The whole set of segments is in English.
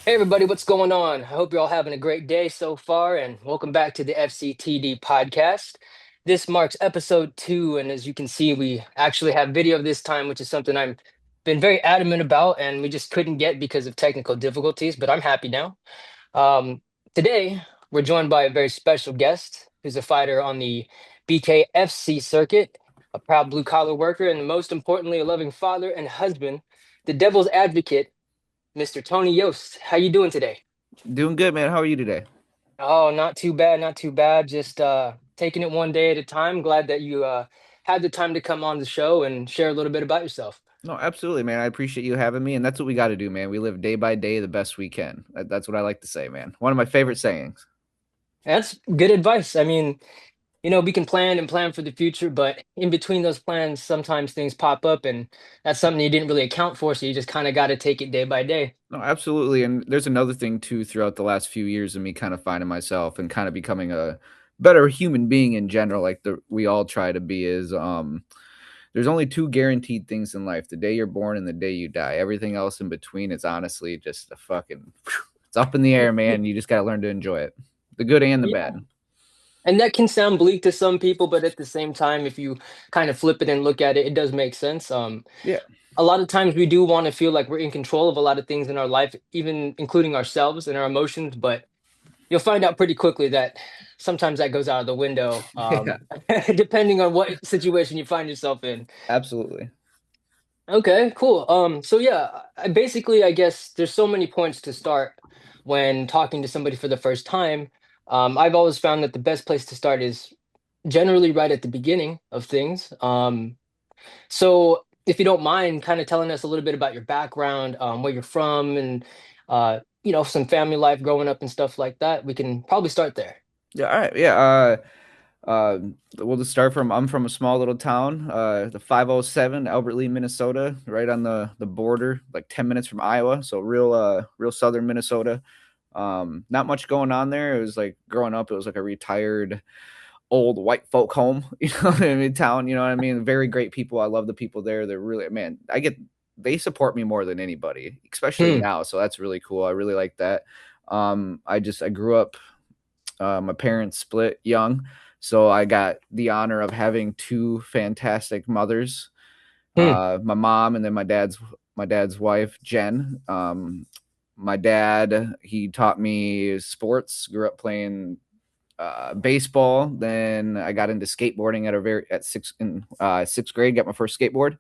Hey everybody, what's going on? I hope you're all having a great day so far, and welcome back to the FCTD podcast. This marks episode 2, and as you can see, we actually have video this time, which is something I've been very adamant about, and we just couldn't get because of technical difficulties, but I'm happy now. Um, Today, we're joined by a very special guest who's a fighter on the BKFC circuit, a proud blue collar worker, and most importantly, a loving father and husband, the devil's advocate, Mr. Tony Yost. How you doing today? Doing good, man. How are you today? Oh, not too bad, not too bad. Just taking it one day at a time. Glad that you had the time to come on the show and share a little bit about yourself. No, absolutely, man. I appreciate you having me, and that's what we got to do, man. We live day by day the best we can. That's what I like to say, man. One of my favorite sayings. That's good advice. I mean, we can plan and plan for the future, but in between those plans, sometimes things pop up, and that's something you didn't really account for. So you just kind of got to take it day by day. No, absolutely. And there's another thing too throughout the last few years of me kind of finding myself and kind of becoming a better human being in general, like we all try to be is there's only two guaranteed things in life: the day you're born and the day you die. Everything else in between is honestly just a fucking it's up in the air, man. You just gotta learn to enjoy it. The good and the Yeah. bad. And that can sound bleak to some people, but at the same time, if you kind of flip it and look at it, it does make sense. Yeah. A lot of times we do want to feel like we're in control of a lot of things in our life, even including ourselves and our emotions, but you'll find out pretty quickly that sometimes that goes out of the window, Yeah. depending on what situation you find yourself in. Absolutely. Okay, cool. So yeah, basically, I guess there's so many points to start when talking to somebody for the first time. I've always found that the best place to start is generally right at the beginning of things. So, if you don't mind, kind of telling us a little bit about your background, where you're from, and some family life growing up and stuff like that, we can probably start there. Yeah, all right. Yeah. We'll just start from I'm from a small little town, the 507, Albert Lee, Minnesota, right on the border, like 10 minutes from Iowa. So real southern Minnesota. Not much going on there. It was like growing up, it was like a retired old white folk home, in town, you know what I mean? Very great people. I love the people there. They're really, man, they support me more than anybody, especially Hmm. now. So that's really cool. I really like that. I grew up, my parents split young, so I got the honor of having two fantastic mothers. Hmm. My mom and then my dad's wife, Jen. My dad, he taught me sports. Grew up playing baseball. Then I got into skateboarding at sixth grade. Got my first skateboard.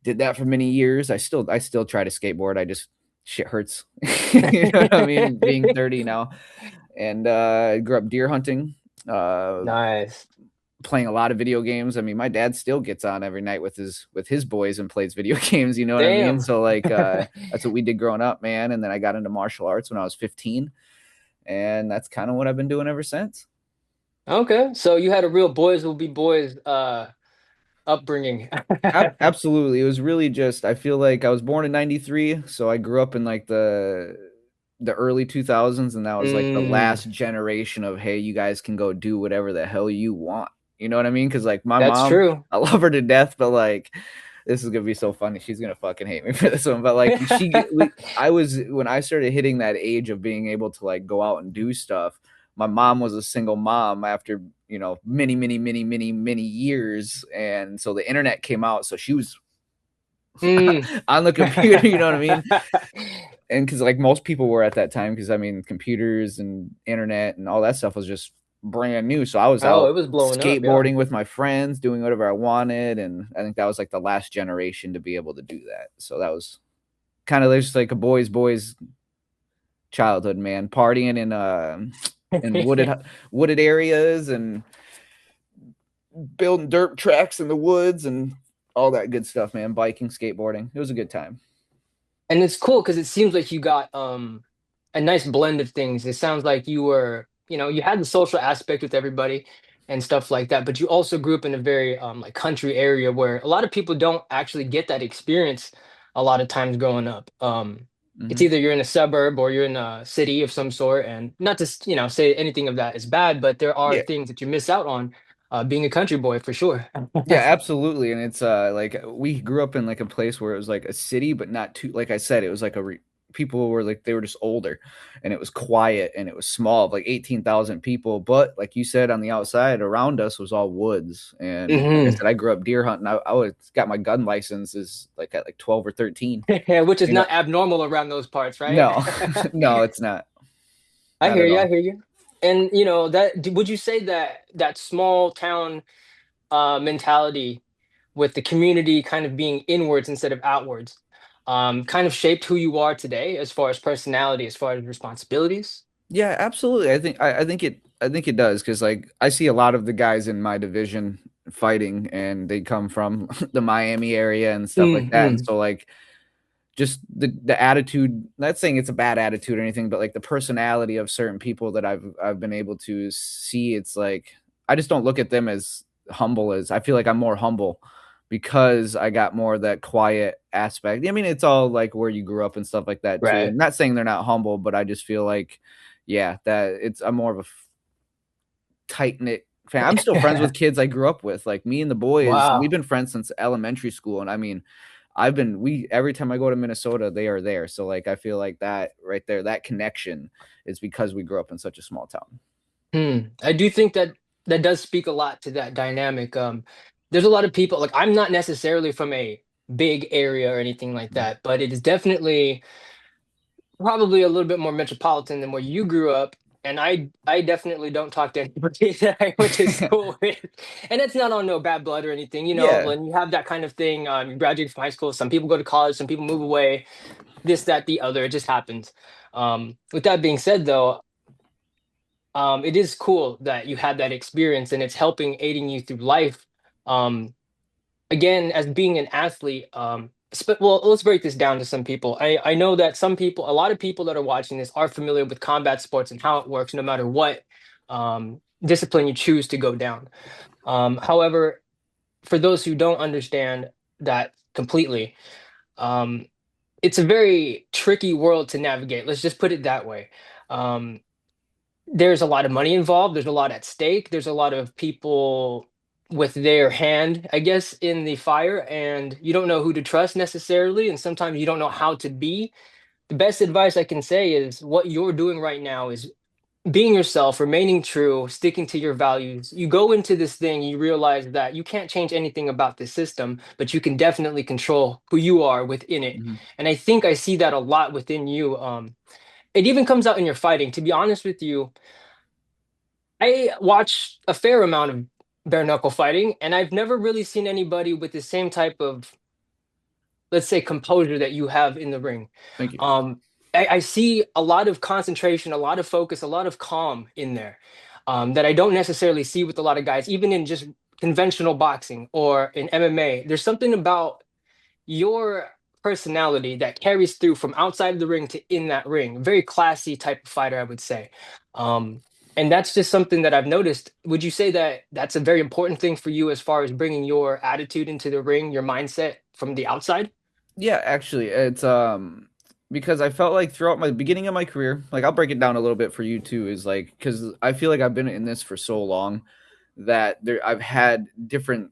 Did that for many years. I still try to skateboard. I just shit hurts. You know what I mean? Being 30 now, and I grew up deer hunting, uh, Nice. playing a lot of video games. I mean, my dad still gets on every night with his boys and plays video games. You know what I mean? Damn. So like, that's what we did growing up, man. And then I got into martial arts when I was 15, and that's kind of what I've been doing ever since. Okay, so you had a real boys will be boys upbringing. Absolutely, it was really just I feel like I was born in '93, so I grew up in like the early 2000s, and that was like the Mm, last generation of, hey, you guys can go do whatever the hell you want. You know what I mean? Because like my that's mom, true. I love her to death, but like this is gonna be so funny. She's gonna fucking hate me for this one. But like I was when I started hitting that age of being able to like go out and do stuff. My mom was a single mom after many years, and so the internet came out, so she was Mm. on the computer. You know what I mean? And because like most people were at that time, because I mean computers and internet and all that stuff was just brand new, so I was Oh, out it was blowing up, yeah. skateboarding with my friends, doing whatever I wanted, and I think that was like the last generation to be able to do that. So that was kind of just like a boys childhood, man, partying in wooded areas and building dirt tracks in the woods and all that good stuff, man. Biking, skateboarding, it was a good time. And it's cool because it seems like you got a nice blend of things. It sounds like you were, you had the social aspect with everybody and stuff like that, but you also grew up in a very like country area where a lot of people don't actually get that experience a lot of times growing up. It's Hmm. either you're in a suburb or you're in a city of some sort, and not to say anything of that is bad, but there are Yeah. things that you miss out on being a country boy for sure. Yeah, absolutely. And it's like we grew up in like a place where it was like a city, but not too, like I said, it was like people were like, they were just older, and it was quiet and it was small, like 18,000 people. But like you said, on the outside around us was all woods. And like I Hmm. said, I grew up deer hunting. I was got my gun licenses like at like 12 or 13. Which is You know, not abnormal around those parts, right? no, no, it's not. I Not hear at you. I all. hear you. And would you say that that small town mentality with the community kind of being inwards instead of outwards, kind of shaped who you are today as far as personality, as far as responsibilities? Yeah, absolutely. I think it does, because like I see a lot of the guys in my division fighting, and they come from the Miami area and stuff like that. And Mm-hmm. so like just the attitude, not saying it's a bad attitude or anything, but like the personality of certain people that I've been able to see, it's like I just don't look at them as humble. As I feel like I'm more humble because I got more of that quiet aspect. I mean, it's all like where you grew up and stuff like that too. Right. And not saying they're not humble, but I just feel like, yeah, that I'm more of a tight knit fan. I'm still friends with kids I grew up with. Like me and the boys, we've Wow. been friends since elementary school. And I mean, we every time I go to Minnesota, they are there. So like I feel like that right there, that connection is because we grew up in such a small town. I do think that that does speak a lot to that dynamic. There's a lot of people, like I'm not necessarily from a big area or anything like Mhm. that, but it is definitely probably a little bit more metropolitan than where you grew up. And I definitely don't talk to anybody that I went to school with. And it's not on no bad blood or anything. Yeah. When you have that kind of thing, you graduate from high school, some people go to college, some people move away, this, that, the other. It just happens. With that being said, though, it is cool that you had that experience and it's helping aiding you through life. Um, Again, as being an athlete, well, let's break this down to some people. I know that some people, a lot of people that are watching this are familiar with combat sports and how it works, no matter what discipline you choose to go down. However, for those who don't understand that completely, um, it's a very tricky world to navigate. Let's just put it that way. Um, there's a lot of money involved. There's a lot at stake. There's a lot of people with their hand, I guess, in the fire, and you don't know who to trust necessarily. And sometimes you don't know how to be. The best advice I can say is what you're doing right now is being yourself, remaining true, sticking to your values. You go into this thing, you realize that you can't change anything about this system, but you can definitely control who you are within it. Mhm. And I think I see that a lot within you. It even comes out in your fighting. To be honest with you, I watch a fair amount of bare knuckle fighting, and I've never really seen anybody with the same type of, let's say, composure that you have in the ring. Thank you. Um, I see a lot of concentration, a lot of focus, a lot of calm in there that I don't necessarily see with a lot of guys, even in just conventional boxing or in MMA. There's something about your personality that carries through from outside of the ring to in that ring. Very classy type of fighter, I would say. Um, and that's just something that I've noticed. Would you say that that's a very important thing for you as far as bringing your attitude into the ring, your mindset from the outside? Yeah, actually, it's because I felt like throughout my beginning of my career, like I'll break it down a little bit for you too, is like because I feel like I've been in this for so long that I've had different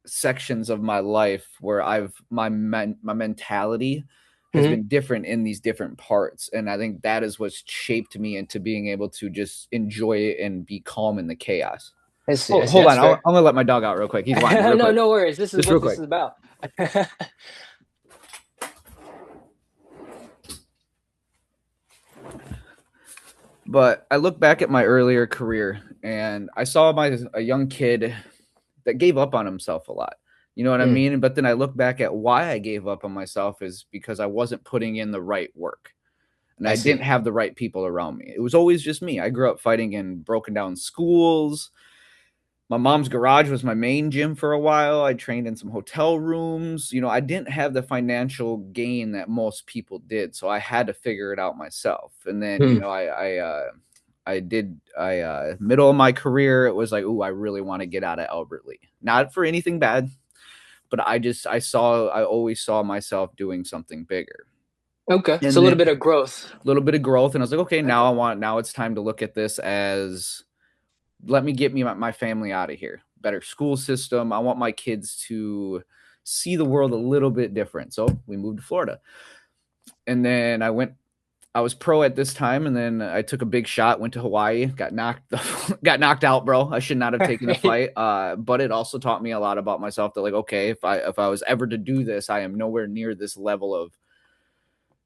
sections of my life where my mentality has Hmm. been different in these different parts, and I think that is what's shaped me into being able to just enjoy it and be calm in the chaos. I see. Oh, I see. hold That's on, fair. I'm gonna let my dog out real quick. He's wanting me real No, quick, no worries. This is just real what this quick. is about. But I look back at my earlier career and I saw a young kid that gave up on himself a lot. You know what I Mm, mean? But then I look back at why I gave up on myself is because I wasn't putting in the right work and I I didn't see. have the right people around me. It was always just me. I grew up fighting in broken down schools. My mom's garage was my main gym for a while. I trained in some hotel rooms. You know, I didn't have the financial gain that most people did, so I had to figure it out myself. And then, you Mm, know, middle of my career, it was like, ooh, I really want to get out of Albert Lee. Not for anything bad, but I always saw myself doing something bigger. okay. So a And little then bit of growth. a little bit of growth, and I was like, okay, Okay. now it's time to look at this as let me get my family out of here. Better school system. I want my kids to see the world a little bit different. So we moved to Florida. And then I went I was pro at this time, and then I took a big shot, went to Hawaii, got knocked out, bro. I should not have taken the Right. fight. But it also taught me a lot about myself. That like, okay, if I was ever to do this, I am nowhere near this level of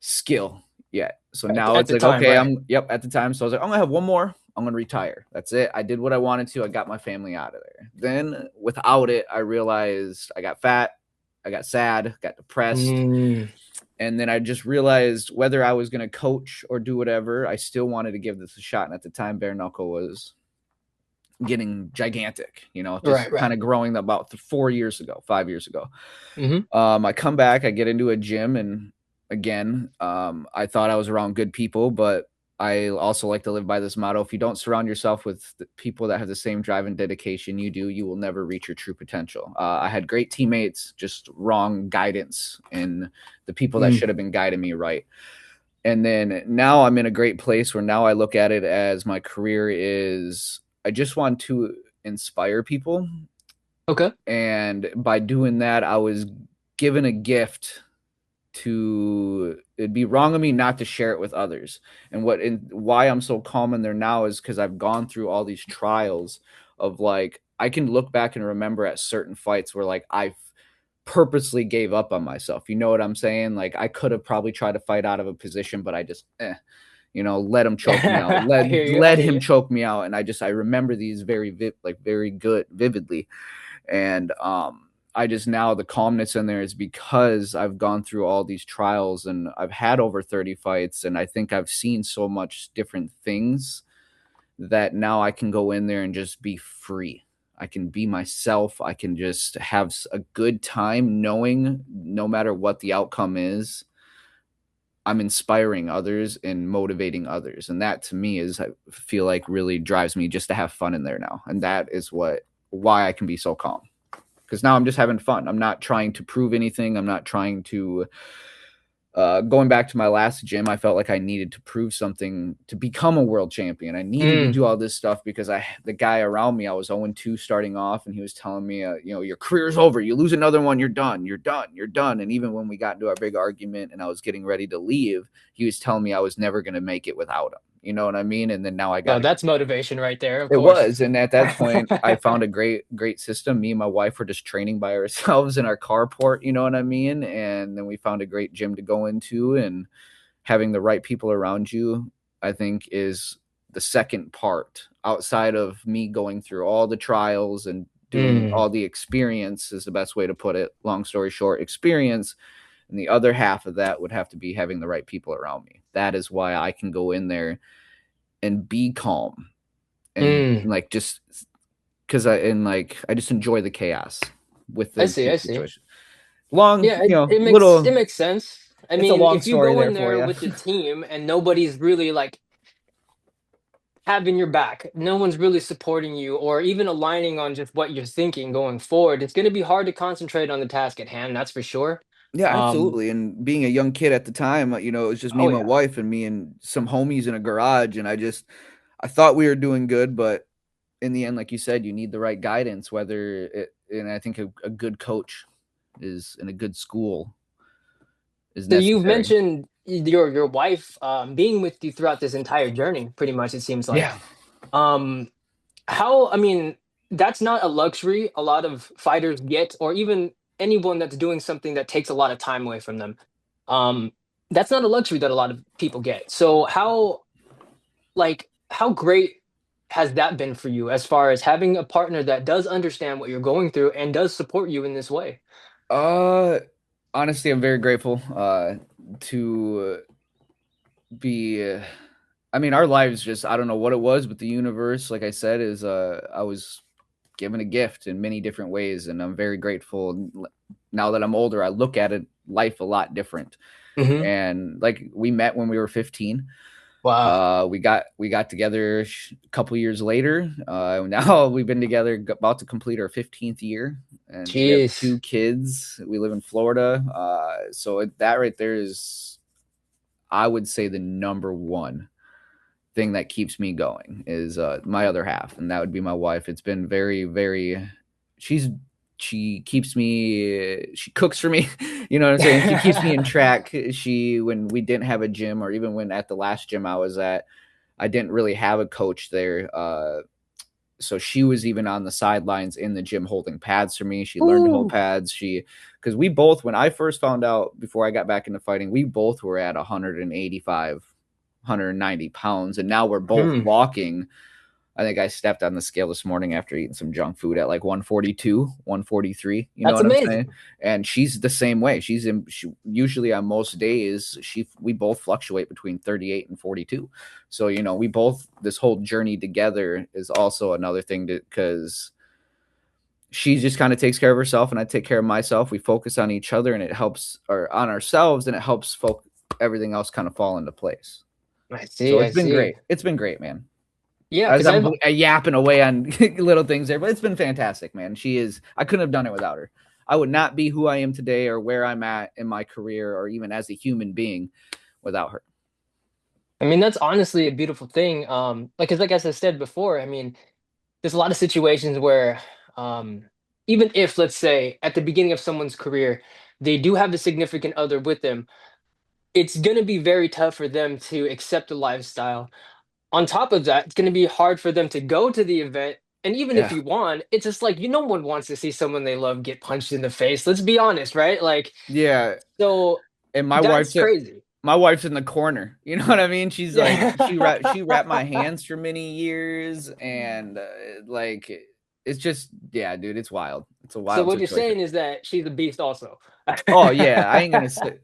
skill yet. So now At it's the like, time, okay, right? I'm yep at the time. So I was like, I'm gonna have one more. I'm gonna retire. That's it. I did what I wanted to. I got my family out of there. Then without it, I realized I got fat, I got sad, got depressed, Mm, and then I just realized whether I was going to coach or do whatever, I still wanted to give this a shot. And at the time, Bare Knuckle was getting gigantic, right, just right. kind of growing about 4 years ago, 5 years ago. Hmm. I come back, I get into a gym, and again, I thought I was around good people, but I also like to live by this motto: if you don't surround yourself with people that have the same drive and dedication you do, you will never reach your true potential. I had great teammates, just wrong guidance, and the people that Mm, should have been guiding me right. And then now I'm in a great place where now I look at it as my career is I just want to inspire people, okay. and by doing that, I was given a gift to it'd be wrong of me not to share it with others. And why I'm so calm in there now is because I've gone through all these trials of like I can look back and remember at certain fights where like I purposely gave up on myself. You know what I'm saying? Like I could have probably tried to fight out of a position, but I just let him choke me out. I Let hear you. I let hear him you. choke me out. And I remember these very good vividly. And I just now the calmness in there is because I've gone through all these trials and I've had over 30 fights, and I think I've seen so much different things that now I can go in there and just be free. I can be myself. I can just have a good time knowing no matter what the outcome is, I'm inspiring others and motivating others. And that to me is, I feel like, really drives me just to have fun in there now. And that is why I can be so calm, because now I'm just having fun. I'm not trying to prove anything. I'm not trying to. Going back to my last gym, I felt like I needed to prove something to become a world champion. I needed to Mm. do all this stuff because the guy around me, I was 0-2 starting off, and he was telling me, your career's over. You lose another one, you're done. You're done. You're done. And even when we got into our big argument and I was getting ready to leave, he was telling me I was never going to make it without him. You know what I mean? And then now I Oh, got that's motivation right there, of it course. was, and at that point, I found a great system. Me and my wife were just training by ourselves in our carport, you know what I mean? And then we found a great gym to go into, and having the right people around you, I think, is the second part outside of me going through all the trials and doing Mm, all the experience is the best way to put it. Long story short, experience. And the other half of that would have to be having the right people around me. That is why I can go in there and be calm and mm. like just because I just enjoy the chaos with I the see. I see. situation. Long, Yeah, it makes little. it makes sense. I It's a mean, long if you story go there in for there you. with the team and nobody's really like having your back, no one's really supporting you or even aligning on just what you're thinking going forward, it's going to be hard to concentrate on the task at hand, that's for sure. Yeah, Um, absolutely. And being a young kid at the time, it was just me oh and my yeah. wife and me and some homies in a garage, and I thought we were doing good, but in the end, like you said, you need the right guidance. And I think a good coach is in a good school is So you've necessary. mentioned your wife being with you throughout this entire journey, pretty much, it seems like. Yeah. Um, how, I mean, that's not a luxury a lot of fighters get, or even anyone that's doing something that takes a lot of time away from them. Um, that's not a luxury that a lot of people get. So how great has that been for you as far as having a partner that does understand what you're going through and does support you in this way? Uh, Honestly, I'm very grateful to be. I mean, our lives just, I don't know what it was, but the universe, like I said, is I was given a gift in many different ways, and I'm very grateful. Now that I'm older, I look at it life a lot different. Hmm. And like we met when we were 15. Wow. We got together a couple years later. Now we've been together about to complete our 15th year, and we have Jeez. 2 kids. We live in Florida. That right there is, I would say, the number one thing that keeps me going is my other half, and that would be my wife. It's been very, very. She's she keeps me, she cooks for me. You know what I'm saying? She keeps me in track. When we didn't have a gym, or even when at the last gym I was at, I didn't really have a coach there. So she was even on the sidelines in the gym holding pads for me. She learned to hold Ooh. pads. Because we both, when I first found out before I got back into fighting, we both were at 185, 190 pounds. And now we're both Hmm. walking. I think I stepped on the scale this morning after eating some junk food at like 142, 143. You know That's what I'm saying? amazing. And she's the same way. Usually on most days, we both fluctuate between 38 and 42. So, we both, this whole journey together is also another thing because she just kind of takes care of herself and I take care of myself. We focus on each other and it helps, or on ourselves, and it helps everything else kind of fall into place. I So see. it's I been see. great. It's been great, man. Yeah, As because I'm I've yapping away on little things there, but it's been fantastic, man. I couldn't have done it without her. I would not be who I am today or where I'm at in my career or even as a human being without her. I mean, that's honestly a beautiful thing. Like, 'cause like as I said before, I mean, there's a lot of situations where, um, even if, let's say, at the beginning of someone's career, they do have a significant other with them, it's gonna be very tough for them to accept the lifestyle. On top of that, it's gonna be hard for them to go to the event. And even if Yeah. you won, it's just like no one wants to see someone they love get punched in the face. Let's be honest, right? Like, Yeah. so And that's crazy. my wife's in the corner. You know what I mean? She's like Yeah. she wrapped my hands for many years, and like it's just, yeah, dude, it's wild. It's a So wild what you're situation. saying is that she's a beast also. Oh yeah, I ain't gonna say.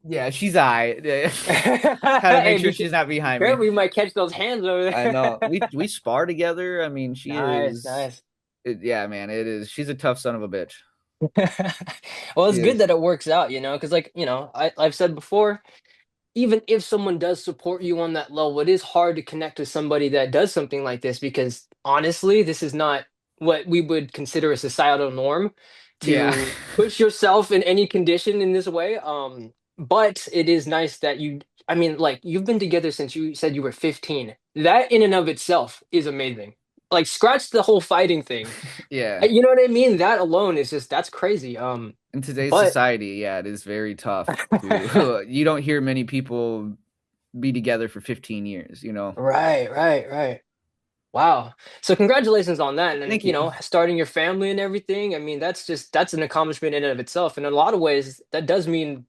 Yeah, she's I. Had to make Hey, sure she's not be behind me. careful, you might catch those hands over I know. there. We spar together. I mean, she Nice, is. nice. Yeah, man, it is. She's a tough son of a bitch. Well, She it's good is. that it works out, because like, I've said before, even if someone does support you on that level, it is hard to connect with somebody that does something like this because honestly, this is not what we would consider a societal norm Yeah. to push yourself in any condition in this way. But it is nice that I mean, like you've been together since you said you were 15. That in and of itself is amazing. Like scratch the whole fighting thing. Yeah. You know what I mean? That alone is just that's crazy. In today's But society, yeah, it is very tough to. You don't hear many people be together for 15 years. right, right, right. Wow. So congratulations on that. And then, Thank you. starting your family and everything. I mean, that's an accomplishment in and of itself. And in a lot of ways, that does mean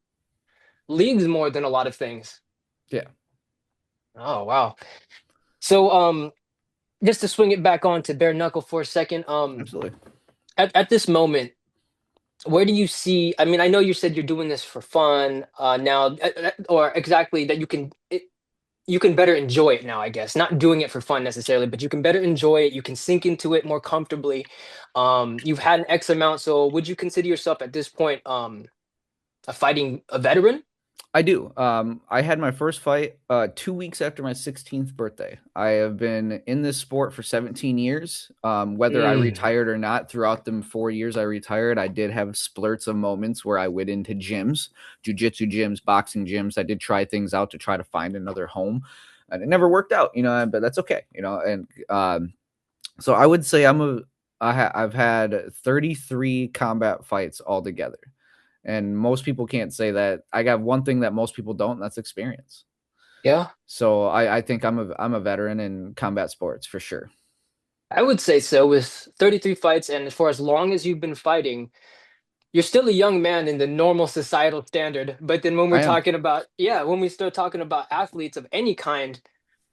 leagues more than a lot of things. Yeah, Oh, wow. So just to swing it back on to bare knuckle for a second, absolutely. at this moment, where do you see, I mean, I know you said you're doing this for fun now, or exactly that you can better enjoy it now, I guess. Not doing it for fun necessarily, but you can better enjoy it. You can sink into it more comfortably. You've had an X amount, so would you consider yourself at this point a veteran? I do. I had my first fight 2 weeks after my 16th birthday. I have been in this sport for 17 years. Whether I Mm, retired or not, throughout them 4 years I retired, I did have splurts of moments where I went into gyms, jujitsu gyms, boxing gyms. I did try things out to try to find another home, and it never worked out. But that's okay. And so I would say I've had 33 combat fights altogether. And most people can't say that. I got one thing that most people don't, and that's experience. yeah, So I think I'm a veteran in combat sports for sure. I would say so. With 33 fights, and for as long as you've been fighting, you're still a young man in the normal societal standard. But then when we're I am. talking about, yeah, when we start talking about athletes of any kind,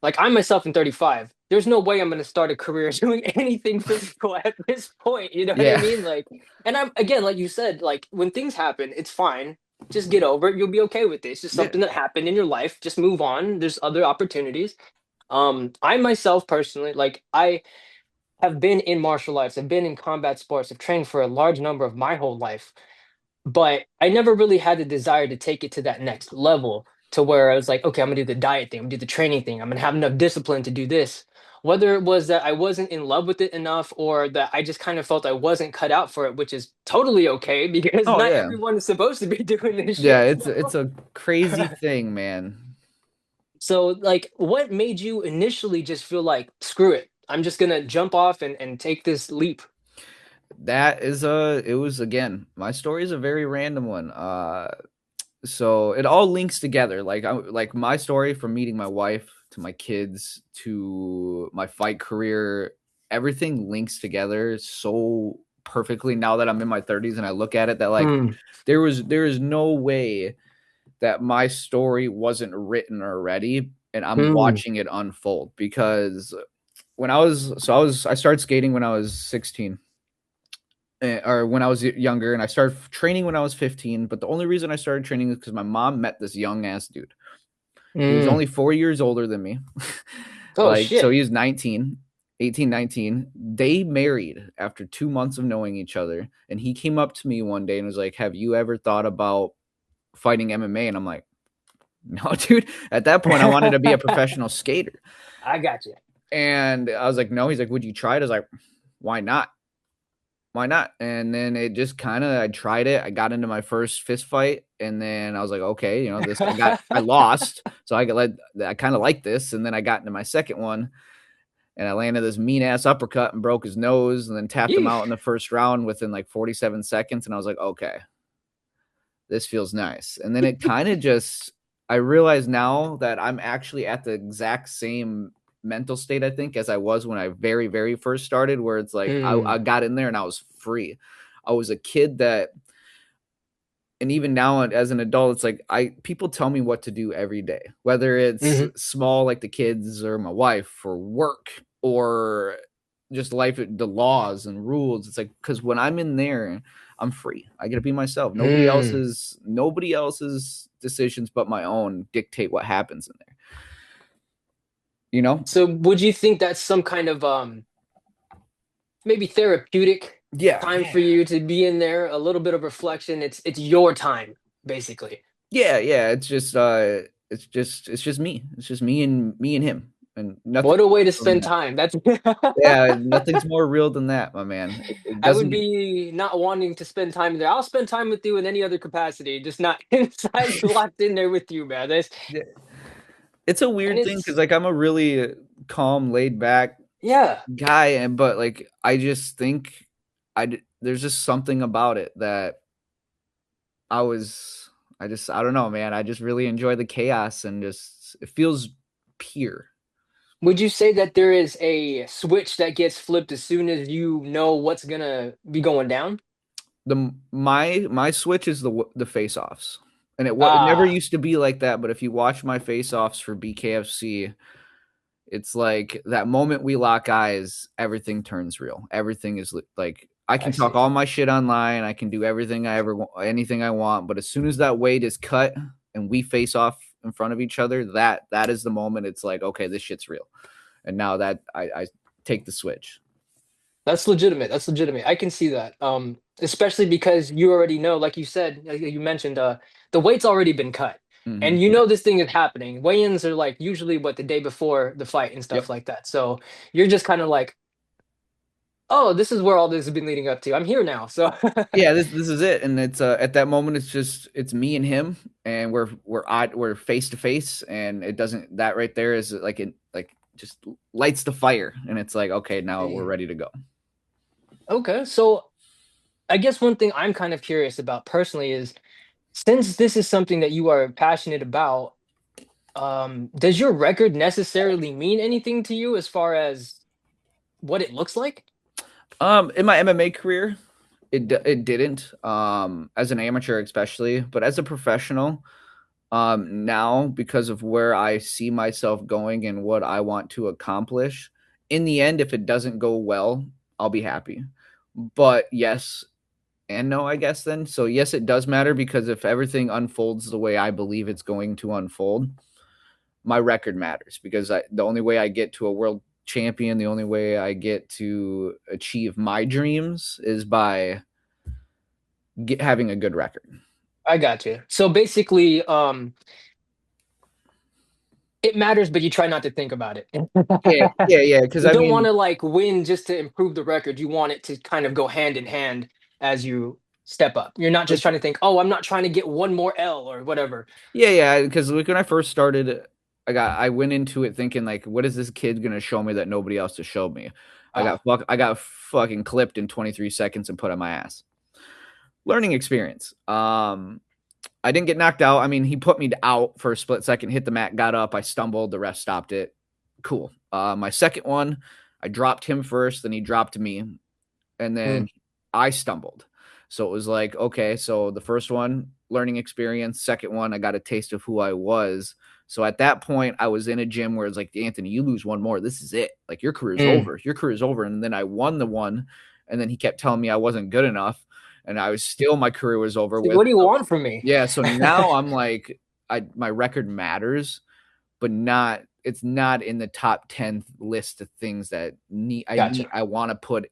like I myself am 35, there's no way I'm going to start a career doing anything physical at this point. You know what I Yeah. mean? Like, and I'm again, like you said, like when things happen, it's fine. Just get over it. You'll be okay with it. It's just Yeah. something that happened in your life. Just move on. There's other opportunities. I myself personally, like I have been in martial arts, I've been in combat sports, I've trained for a large number of my whole life, but I never really had the desire to take it to that next level to where I was like, okay, I'm gonna do the diet thing, I'm gonna do the training thing, I'm gonna have enough discipline to do this. Whether it was that I wasn't in love with it enough or that I just kind of felt I wasn't cut out for it, which is totally okay because Oh not yeah. everyone is supposed to be doing this Yeah, shit. it's a crazy thing, man. So, like, what made you initially just feel like, screw it, I'm just gonna jump off and take this leap? it was, again, my story is a very random one. So it all links together. Like my story, from meeting my wife to my kids to my fight career, everything links together so perfectly now that I'm in my 30s and I look at it, that like Mm, there is no way that my story wasn't written already and I'm mm, watching it unfold. Because I started skating when I was 16, or when I was younger, and I started training when I was 15. But the only reason I started training is because my mom met this young ass dude. He was mm. only 4 years older than me. Oh Like, so shit. he was 19, 18, 19. They married after 2 months of knowing each other. And he came up to me one day and was like, "Have you ever thought about fighting MMA?" And I'm like, "No, dude." At that point, I wanted to be a professional skater. I got you. And I was like, "No." He's like, "Would you try it?" I was like, "Why not? Why not?" And then it just kind of, I tried it. I got into my first fist fight, and then I was like, okay, I lost. So I kind of like this. And then I got into my second one, and I landed this mean ass uppercut and broke his nose, and then tapped him out Yeesh. in the first round within like 47 seconds. And I was like, okay, this feels nice. And then it kind of just, I realize now that I'm actually at the exact same mental state, I think, as I was when I very, very first started, where it's like I Mm, got in there and I was free. I was a kid that, and even now as an adult, it's like people tell me what to do every day, whether it's hmm small, like the kids or my wife, or work, or just life, the laws and rules. It's like, because when I'm in there, I'm free. I get to be myself. mm. Nobody else's decisions but my own dictate what happens in there. You know? So would you think that's some kind of maybe therapeutic Yeah, time for you to be in there, a little bit of reflection? It's your time, basically. yeah. It's just me. It's just me and him, and nothing What a way to more than spend that. time. That's Yeah, nothing's more real than that, my man. It I would doesn't. be not wanting to spend time there. I'll spend time with you in any other capacity, just not inside locked in there with you, man. That's Yeah. It's a and weird thing because it's like I'm a really calm, laid back yeah. guy, and but like I just think there's just something about it that I was I don't know, man. I just really enjoy the chaos, and just it feels pure. Would you say that there is a switch that gets flipped as soon as you know what's gonna be going down? My switch is the face offs, and it never Ah, used to be like that. But if you watch my face offs for BKFC, it's like that moment we lock eyes, everything turns real. Everything is like I I can talk see. all my shit online. I can do everything I ever want, anything I want. But as soon as that weight is cut and we face off in front of each other, that is the moment. It's like, okay, this shit's real. And now that I take the switch. That's legitimate. That's legitimate. I can see that. Especially because you already know, like you said, like you mentioned, the weight's already been cut. Mm-hmm. And you know this thing is happening. Weigh-ins are like usually what the day before the fight and stuff Yep. like that. So you're just kind of like, oh, this is where all this has been leading up to. I'm here now. So Yeah, this is it. And it's at that moment, it's me and him, and we're face to face, and it doesn't, that right there is like it like just lights the fire, and it's like, okay, now we're Damn. ready to go. Okay. So I guess one thing I'm kind of curious about personally is since this is something that you are passionate about, does your record necessarily mean anything to you as far as what it looks like? In my MMA career, it didn't, as an amateur especially, but as a professional, now, because of where I see myself going and what I want to accomplish, in the end, if it doesn't go well, I'll be happy. But yes and no, I guess then. So yes, it does matter, because if everything unfolds the way I believe it's going to unfold, my record matters, because the only way I get to a world champion, the only way I get to achieve my dreams is by having a good record. I got you. So basically, it matters, but you try not to think about it. Yeah. Because You I don't want mean, to like win just to improve the record. You want it to kind of go hand in hand as you step up. You're not just like, trying to think, oh, I'm not trying to get one more L or whatever. yeah. Because like when I first started, I went into it thinking like, what is this kid gonna show me that nobody else has showed me? Wow. I got fucking clipped in 23 seconds and put on my ass. Learning experience. I didn't get knocked out. I mean, he put me out for a split second, hit the mat, got up, I stumbled, the ref stopped it. Cool. My second one, I dropped him first, then he dropped me, and then Mm, I stumbled. So it was like, okay, so the first one, learning experience. Second one, I got a taste of who I was. So at that point, I was in a gym where it's like, Anthony, you lose one more. This is it. Like your career's mm. over. Your career's over. And then I won the one. And then he kept telling me I wasn't good enough. And I was still, my career was over Like, with. what do you So, want from me? yeah. So now I'm like, my record matters, but not, it's not in the top 10 list of things that Gotcha. I want to put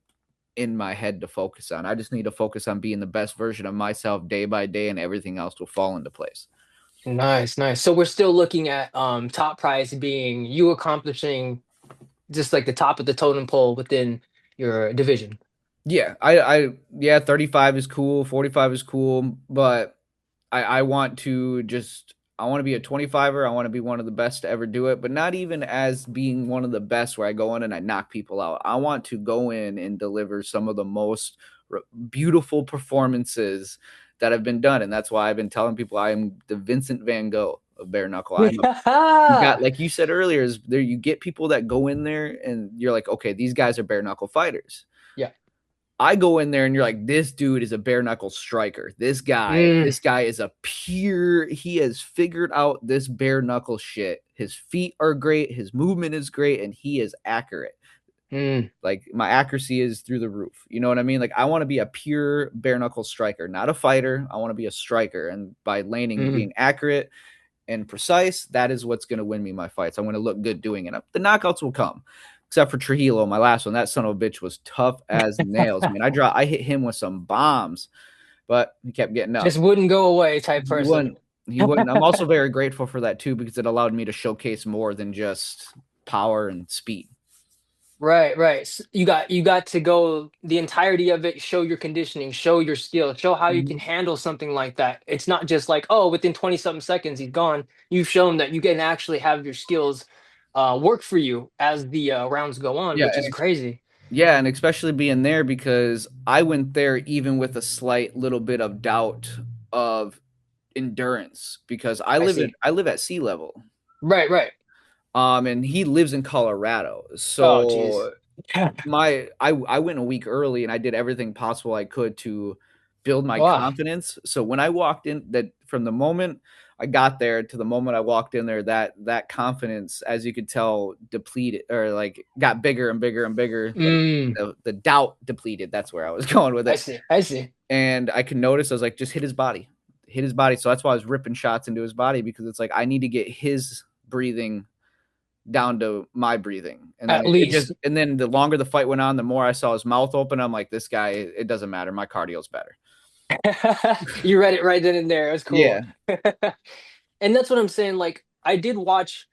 in my head to focus on. I just need to focus on being the best version of myself day by day, and everything else will fall into place. Nice, nice. So we're still looking at top prize being you accomplishing just like the top of the totem pole within your division. Yeah, yeah, 35 is cool, 45 is cool, but I want to just, I want to be a 25er. I want to be one of the best to ever do it, but not even as being one of the best where I go in and I knock people out. I want to go in and deliver some of the most beautiful performances that have been done. And that's why I've been telling people I am the Vincent Van Gogh of bare knuckle. You got, like you said earlier, is there, you get people that go in there and you're like, okay, these guys are bare knuckle fighters. Yeah. I go in there and you're like, this dude is a bare knuckle striker. Mm, This guy is a pure, he has figured out this bare knuckle shit. His feet are great, his movement is great, and he is accurate. mm, Like my accuracy is through the roof. You know what I mean? Like I want to be a pure bare knuckle striker, not a fighter. I want to be a striker. And by landing, mm. being accurate and precise, that is what's going to win me my fights. I'm going to look good doing it. The knockouts will come, except for Trujillo, my last one. That son of a bitch was tough as nails. Man, I hit him with some bombs, but he kept getting up. Just wouldn't go away type He person. wouldn't. He wouldn't. I'm also very grateful for that too, because it allowed me to showcase more than just power and speed. Right, right. You got to go the entirety of it, show your conditioning, show your skill, show how you can Mhm. handle something like that. It's not just like, oh, within 20 something seconds he's gone. You've shown that you can actually have your skills work for you as the rounds go on, Yeah, which is crazy. yeah, and especially being there because I went there even with a slight little bit of doubt of endurance because I see. I live at sea level. Right, right. And he lives in Colorado. Oh, geez. So I went a week early and I did everything possible I could to build my Wow. confidence. So when I walked in, that from the moment I got there to the moment I walked in there, that confidence, as you could tell, depleted or like got bigger and bigger and bigger. Like Mm, the doubt depleted. That's where I was going with I it. see. I see. And I could notice I was like, just hit his body, hit his body. So that's why I was ripping shots into his body because it's like I need to get his breathing down to my breathing. And then At it just, least. and then the longer the fight went on, the more I saw his mouth open. I'm like, this guy, it doesn't matter. My cardio's better. You read it right then and there. It was Yeah. cool. And that's what I'm saying. Like, I did watch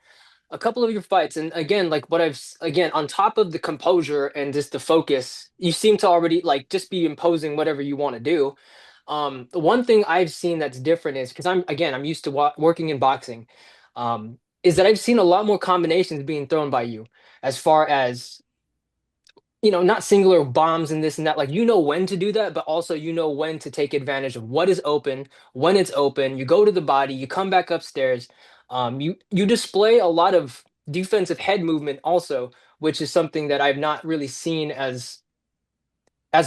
a couple of your fights, and again, like what again, on top of the composure and just the focus, you seem to already like just be imposing whatever you want to do. The one thing I've seen that's different is because I'm used to working in boxing, is that I've seen a lot more combinations being thrown by you as far as not singular bombs and this and that. Like, when to do that, but also when to take advantage of what is open, when it's open. You go to the body, you come back upstairs. You display a lot of defensive head movement also, which is something that I've not really seen as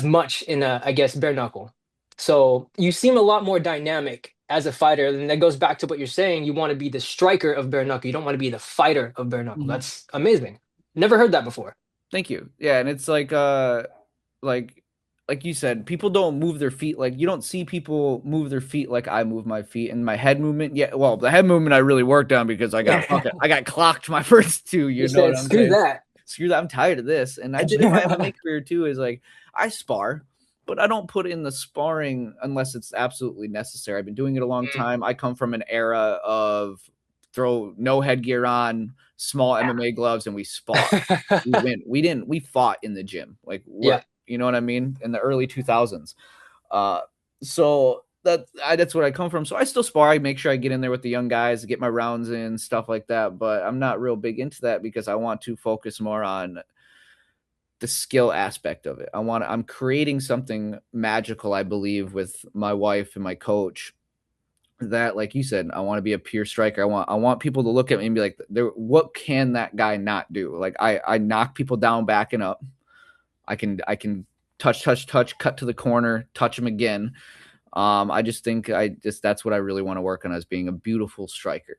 much in I guess bare knuckle. So you seem a lot more dynamic as a fighter, and that goes back to what you're saying. You want to be the striker of bare knuckle. You don't want to be the fighter of bare knuckle. Mhm. That's amazing. Never heard that before. Thank you. Yeah. And it's like, like you said, people don't move their feet. Like you don't see people move their feet like I move my feet and my head movement. Yeah. Well, the head movement I really worked on because I got clocked my first two. You You know what said, I'm screw saying? that. Screw that. I'm tired of this. And I did in my MMA career too. Is like I spar, but I don't put in the sparring unless it's absolutely necessary. I've been doing it a long time. I come from an era of throw no headgear on, small MMA gloves, and we spar. We win. We didn't. We fought in the gym. Like Yeah. you know what I mean? In the early 2000s. Uh, so that's what I come from. So I still spar. I make sure I get in there with the young guys, get my rounds in, stuff like that. But I'm not real big into that because I want to focus more on the skill aspect of it. I'm creating something magical, I believe, with my wife and my coach, that, like you said, I want to be a pure striker. I want people to look at me and be like, what can that guy not do? Like I knock people down backing up. I can touch, cut to the corner, touch them again. I just think that's what I really want to work on, as being a beautiful striker.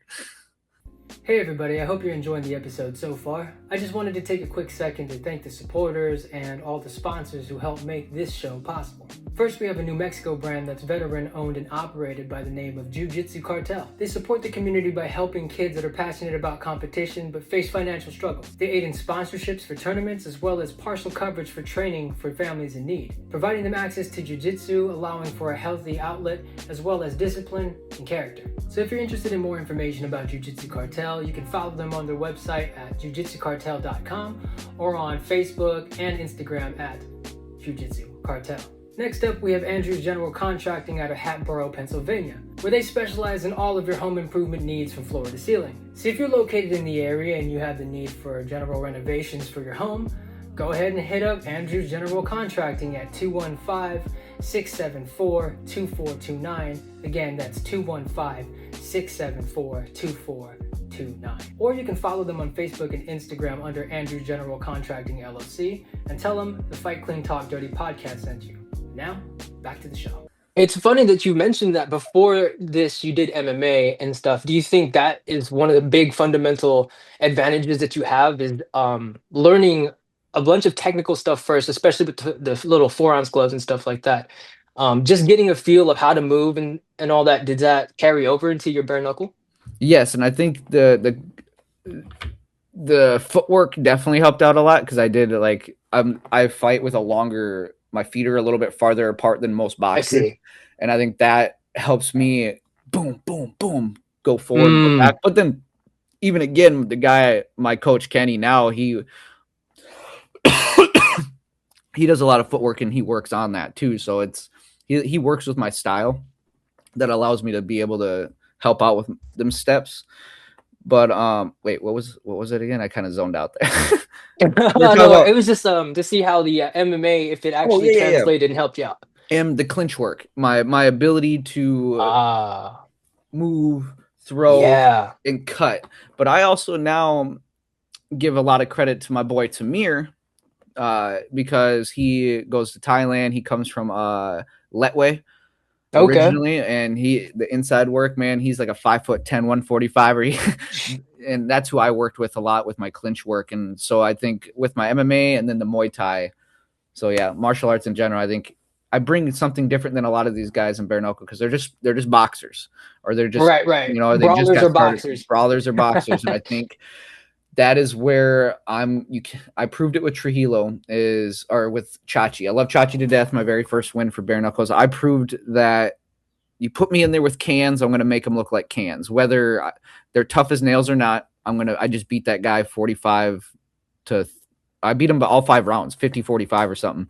Hey everybody, I hope you're enjoying the episode so far. I just wanted to take a quick second to thank the supporters and all the sponsors who helped make this show possible. First, we have a New Mexico brand that's veteran owned and operated by the name of Jiu-Jitsu Cartel. They support the community by helping kids that are passionate about competition but face financial struggles. They aid in sponsorships for tournaments as well as partial coverage for training for families in need, providing them access to jiu-jitsu, allowing for a healthy outlet as well as discipline and character. So if you're interested in more information about Jiu-Jitsu Cartel, you can follow them on their website at jujitsucartel.com or on Facebook and Instagram at Jiu-Jitsu Cartel. Next up, we have Andrew's General Contracting out of Hatboro, Pennsylvania, where they specialize in all of your home improvement needs from floor to ceiling. So if you're located in the area and you have the need for general renovations for your home, go ahead and hit up Andrew's General Contracting at 215-674-2429. Again, that's 215-674-2429. Or you can follow them on Facebook and Instagram under Andrew's General Contracting LLC and tell them the Fight Clean Talk Dirty podcast sent you. Now, back to the show. It's funny that you mentioned that before this you did MMA and stuff. Do you think that is one of the big fundamental advantages that you have, is learning a bunch of technical stuff first, especially with the little 4-ounce gloves and stuff like that? Just getting a feel of how to move and all that, did that carry over into your bare knuckle? Yes, and I think the footwork definitely helped out a lot, because I did I fight with my feet are a little bit farther apart than most boxers. I see. And I think that helps me boom, boom, boom, go forward, go back. But then even again, my coach Kenny now, he does a lot of footwork and he works on that too. So he works with my style that allows me to be able to help out with them steps. But wait, what was it again? I kind of zoned out there. No, it was just to see how the MMA, if it actually translated and helped you out. And the clinch work, my ability to move, throw, and cut. But I also now give a lot of credit to my boy Tamir, because he goes to Thailand. He comes from Letway originally, and the inside work, man, he's like a 5'10", 145er, and that's who I worked with a lot with my clinch work. And so I think with my MMA and then the Muay Thai, so yeah, martial arts in general, I think I bring something different than a lot of these guys in bare knuckle, because they're just boxers, or they're just right. You know, brawlers or boxers. Brawlers or boxers, and I think that is where I proved it with Trujillo or with Chachi. I love Chachi to death. My very first win for bare knuckles, I proved that you put me in there with cans, I'm going to make them look like cans, whether they're tough as nails or not. I just beat that guy 45 to, I beat him by all 5 rounds, 50-45 or something.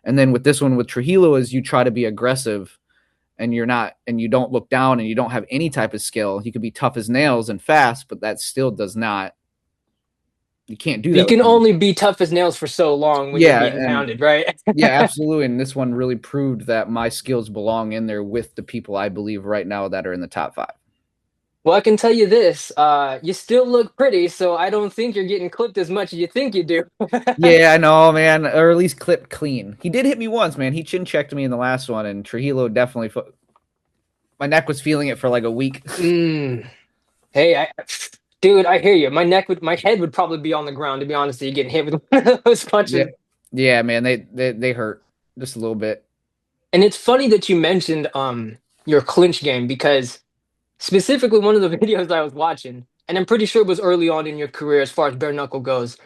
And then with this one with Trujillo, is you try to be aggressive, and you don't look down, and you don't have any type of skill. You could be tough as nails and fast, but that still does not. You can't do that. You can only be tough as nails for so long when you're being pounded, right? Yeah, absolutely. And this one really proved that my skills belong in there with the people I believe right now that are in the top 5. Well, I can tell you this, you still look pretty, so I don't think you're getting clipped as much as you think you do. Yeah, I know, man. Or at least clipped clean. He did hit me once, man. He chin checked me in the last one, and Trujillo definitely my neck was feeling it for like a week. Hey, dude, I hear you. My head would probably be on the ground, to be honest with you, getting hit with one of those punches. Yeah, man, they hurt just a little bit. And it's funny that you mentioned your clinch game, because specifically one of the videos I was watching, and I'm pretty sure it was early on in your career as far as bare knuckle goes,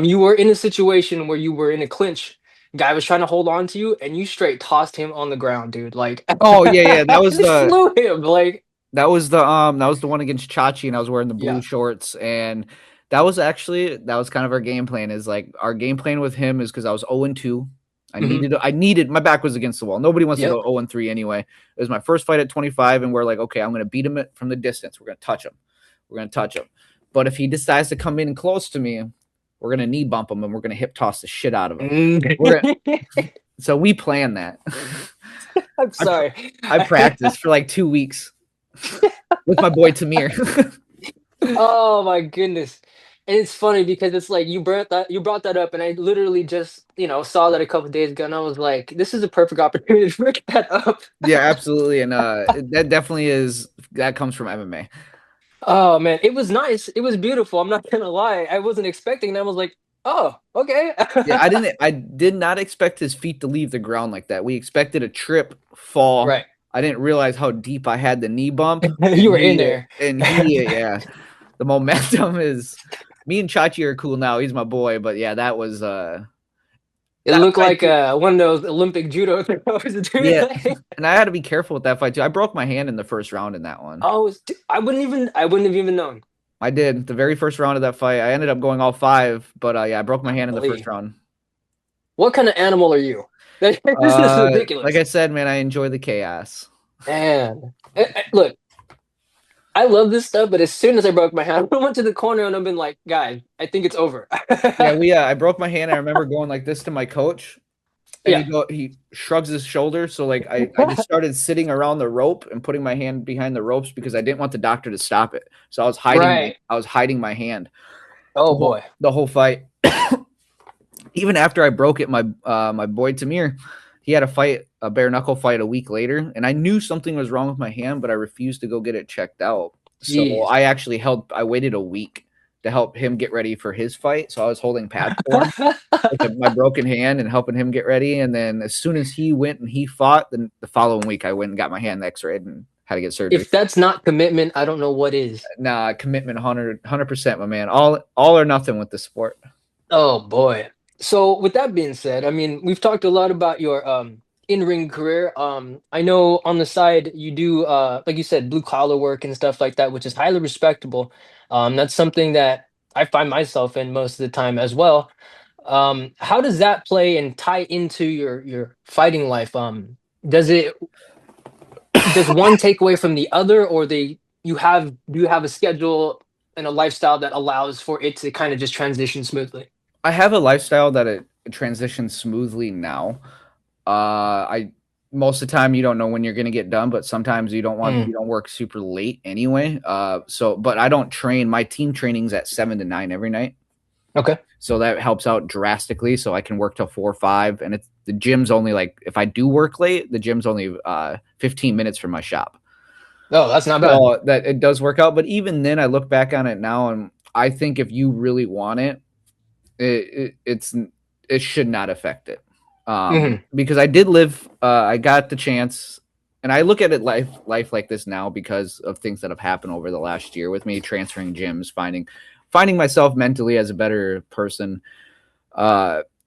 you were in a situation where you were in a clinch. Guy was trying to hold on to you, and you straight tossed him on the ground, dude. Like, oh yeah, that was flew him like. That was the one against Chachi, and I was wearing the blue shorts, and that was kind of our game plan. Is like our game plan with him is because I was 0-2. I needed my back was against the wall. Nobody wants to go 0-3 anyway. It was my first fight at 25, and we're like, okay, I'm going to beat him from the distance. We're going to touch him. But if he decides to come in close to me, we're gonna knee bump him and we're gonna hip toss the shit out of him. We're Mm. so we planned that. I'm I pr- sorry. I practiced for like 2 weeks with my boy Tamir. Oh my goodness. And it's funny because it's like you brought that up and I literally just, saw that a couple days ago and I was like, this is a perfect opportunity to bring that up. Yeah, absolutely, and that definitely is that comes from MMA. Oh man, it was nice. It was beautiful. I'm not gonna lie. I wasn't expecting that. I was like, oh, okay. Yeah, I did not expect his feet to leave the ground like that. We expected a trip, fall. Right. I didn't realize how deep I had the knee bump, You were in there. yeah, the momentum is. Me and Chachi are cool now. He's my boy, but yeah, that was It that looked fight like too. one of those Olympic judo throws. Yeah, and I had to be careful with that fight too. I broke my hand in the first round in that one. Oh, I wouldn't have even known. I did the very first round of that fight. I ended up going all five, but yeah, I broke my hand in the first Golly. round. What kind of animal are you? This is Like I ridiculous. said, man, I enjoy the chaos. Man. Look, I love this stuff, but as soon as I broke my hand, I went to the corner and I've been like, guys, I think it's over. Yeah, I broke my hand. I remember going like this to my coach, and Yeah. he shrugs his shoulder. So like I just started sitting around the rope and putting my hand behind the ropes because I didn't want the doctor to stop it. So Right. I was hiding my hand Oh boy. the whole fight. Even after I broke it, my boy Tamir, he had a bare knuckle fight a week later, and I knew something was wrong with my hand, but I refused to go get it checked out. So Jeez. I actually I waited a week to help him get ready for his fight. So I was holding pads for him with my broken hand and helping him get ready. And then as soon as he went and he fought, then the following week I went and got my hand x-rayed and had to get surgery. If that's not commitment, I don't know what is. Nah, commitment 100%, my man. All or nothing with the sport. Oh boy. So with that being said, I mean, we've talked a lot about your in-ring career. I know on the side you do like you said, blue collar work and stuff like that, which is highly respectable. That's something that I find myself in most of the time as well. How does that play and tie into your fighting life? Does it does one take away from the other, or do you have a schedule and a lifestyle that allows for it to kind of just transition smoothly? I have a lifestyle that it transitions smoothly now. I Most of the time you don't know when you're going to get done, but sometimes Mm, you don't work super late anyway. But I don't train. My team training's at 7 to 9 every night, okay. so that helps out drastically. So I can work till 4 or 5, and the gym's only like if I do work late, the gym's only 15 minutes from my shop. Oh, that's not bad. So that it does work out. But even then, I look back on it now, and I think if you really want it, it should not affect it. Hmm. Because I did live, I got the chance, and I look at it life like this now because of things that have happened over the last year with me transferring gyms, finding myself mentally as a better person.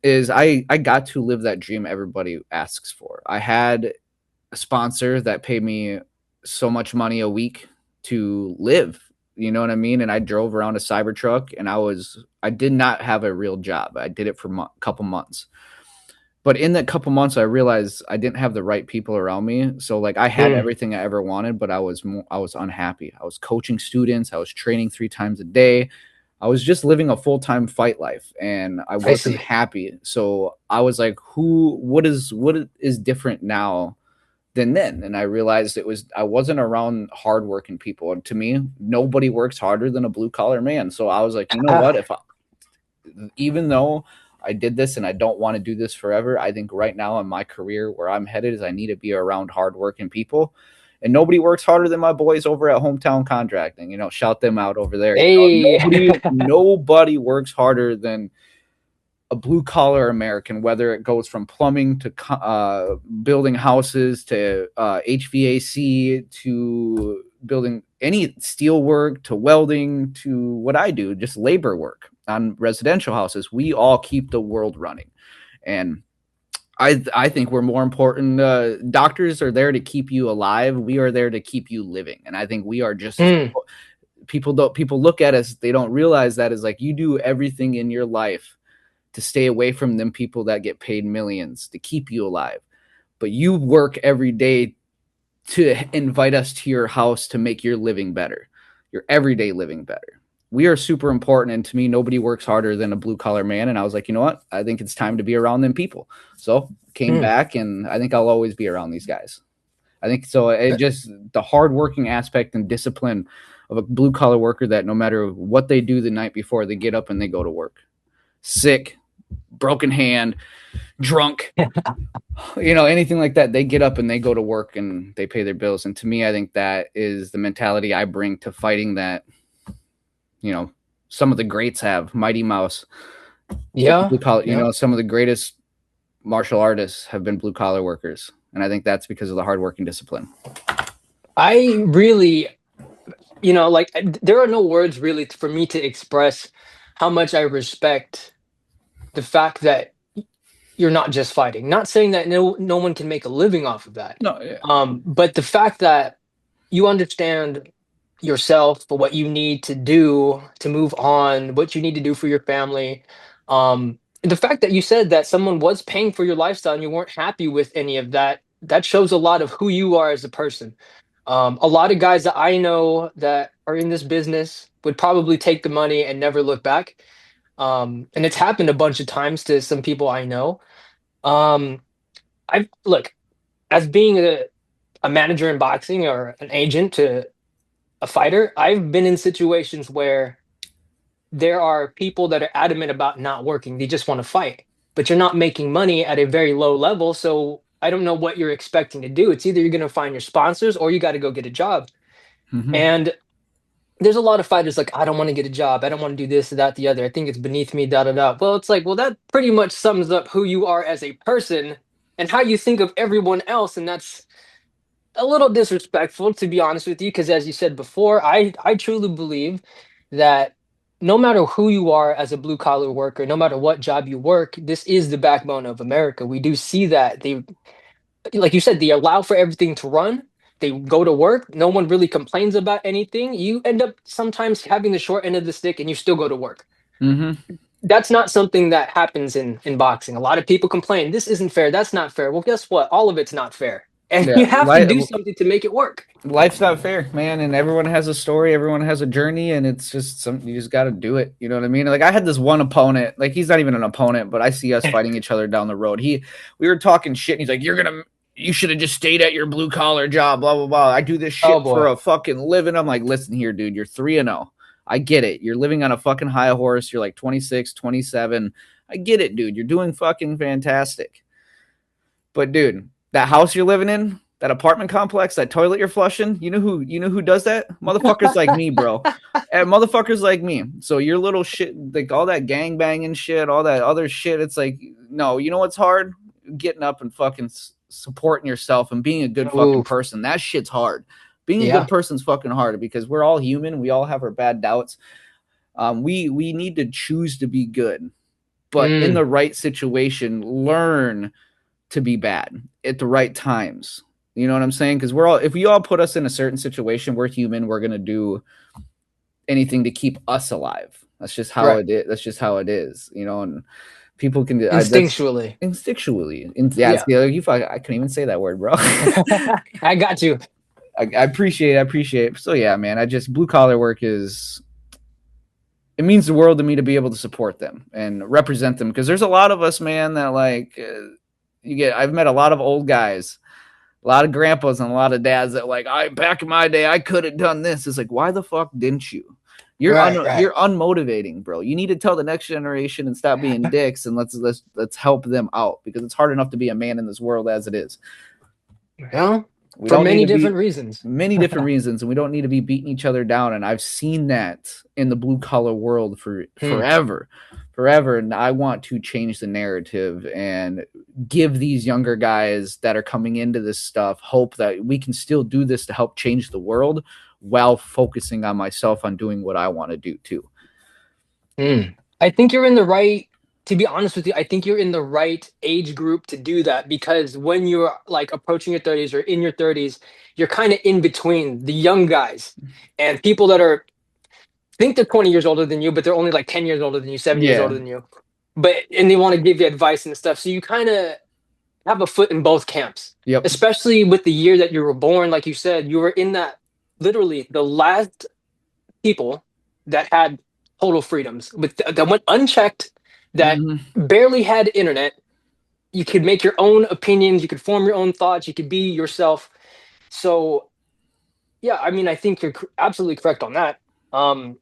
Is I got to live that dream everybody asks for. I had a sponsor that paid me so much money a week to live. You know what I mean? And I drove around a Cybertruck, and I did not have a real job. I did it for a couple months. But in that couple months, I realized I didn't have the right people around me. So like I had Mm, everything I ever wanted, but I was unhappy. I was coaching students. I was training 3 times a day. I was just living a full time fight life, and I I wasn't see. happy. So I was like, what is different now than then? And I realized I wasn't around hardworking people. And to me, nobody works harder than a blue collar man. So I was like, you know what? Even though I did this and I don't want to do this forever, I think right now in my career where I'm headed is I need to be around hardworking people. And nobody works harder than my boys over at Hometown Contracting. Shout them out over there. Hey. Nobody works harder than a blue collar American, whether it goes from plumbing to building houses to HVAC to building any steel work to welding to what I do, just labor work on residential houses. We all keep the world running. And I think we're more important. Doctors are there to keep you alive. We are there to keep you living. And I think we are just as Mm, people look at us, they don't realize that is like you do everything in your life to stay away from them people that get paid millions to keep you alive. But you work every day to invite us to your house to make your living better, your everyday living better. we are super important. And to me, nobody works harder than a blue collar man. And I was like, you know what? I think it's time to be around them people. So came Mm. back, and I think I'll always be around these guys. I think so. It just the hardworking aspect and discipline of a blue collar worker, that no matter what they do the night before, they get up and they go to work. Sick, broken hand, drunk, anything like that. They get up and they go to work and they pay their bills. And to me, I think that is the mentality I bring to fighting that, some of the greats have. Mighty Mouse, Yeah, blue collar, yeah. some of the greatest martial artists have been blue collar workers. And I think that's because of the hard working discipline. I really, like there are no words really for me to express how much I respect the fact that you're not just fighting. Not saying that no one can make a living off of that. No, yeah. But the fact that you understand yourself, for what you need to do to move on, what you need to do for your family. The fact that you said that someone was paying for your lifestyle and you weren't happy with any of that, that shows a lot of who you are as a person. A lot of guys that I know that are in this business would probably take the money and never look back. And it's happened a bunch of times to some people I know. Um, I look, as being a manager in boxing or an agent to a fighter, I've been in situations where there are people that are adamant about not working. They just want to fight, but you're not making money at a very low level. So I don't know what you're expecting to do. It's either you're going to find your sponsors or you got to go get a job. Mm-hmm. And there's a lot of fighters like, I don't want to get a job. I don't want to do this, that, the other. I think it's beneath me, da da da. Well, it's like, well, that pretty much sums up who you are as a person and how you think of everyone else. And that's a little disrespectful, to be honest with you, because as you said before, I truly believe that no matter who you are as a blue collar worker, no matter what job you work, this is the backbone of America. We do see that they, like you said, they allow for everything to run. They go to work. No one really complains about anything. You end up sometimes having the short end of the stick, and you still go to work. Mm-hmm. That's not something that happens in boxing. A lot of people complain, this isn't fair, that's not fair. Well, guess what? All of it's not fair. And Yeah. you have to do something to make it work. Life's not fair, man, and everyone has a story, everyone has a journey, and it's just something you just got to do it. You know what I mean? Like I had this one opponent, like he's not even an opponent, but I see us fighting each other down the road. We were talking shit, and he's like, you should have just stayed at your blue collar job, blah blah blah. I do this Oh shit for boy. a fucking living. I'm like, listen here, dude, you're 3-0. I get it. You're living on a fucking high horse. You're like 26, 27. I get it, dude. You're doing fucking fantastic. But dude, that house you're living in, that apartment complex, that toilet you're flushing, you know who does that? Motherfuckers like me, bro. And motherfuckers like me. So your little shit, like all that gang banging shit, all that other shit, it's like, no, you know what's hard? Getting up and fucking supporting yourself and being a good fucking Ooh, person. That shit's hard. Being a good yeah. person's fucking hard because we're all human. We all have our bad doubts. We need to choose to be good, but in Mm, the right situation, learn to be bad at the right times. You know what I'm saying? Because if you all put us in a certain situation, we're human. We're gonna do anything to keep us alive. That's just how right. it is. That's just how it is. And people can. That's Instinctually. instinctually. Yeah, Yeah. it's, yeah. I couldn't even say that word, bro. I got you. I appreciate it. I appreciate it. So yeah, man. Blue collar work is. It means the world to me to be able to support them and represent them because there's a lot of us, man, that like I've met a lot of old guys, a lot of grandpas and a lot of dads that like I back in my day I could have done this. It's like why the fuck didn't you? Right, right. You're unmotivating, bro. You need to tell the next generation and stop being dicks and let's help them out because it's hard enough to be a man in this world as it is. Well, We for don't need many to be different reasons. many different reasons, and we don't need to be beating each other down. And I've seen that in the blue collar world for Hmm. forever. And I want to change the narrative and give these younger guys that are coming into this stuff hope that we can still do this to help change the world while focusing on myself on doing what I want to do too. I think you're in the right, to be honest with you, I think you're in the right age group to do that because when you're like approaching your 30s or in your 30s, you're kind of in between the young guys and people that are think they're 20 years older than you, but they're only like 10 years older than you, 7 years Yeah. older than you. But and they want to give you advice and stuff. So you kind of have a foot in both camps, Yep. especially with the year that you were born. Like you said, you were in that literally the last people. that had total freedoms with that went unchecked, that Hmm. barely had internet. You could make your own opinions, you could form your own thoughts, you could be yourself. So yeah, I mean, I think you're absolutely correct on that. Um,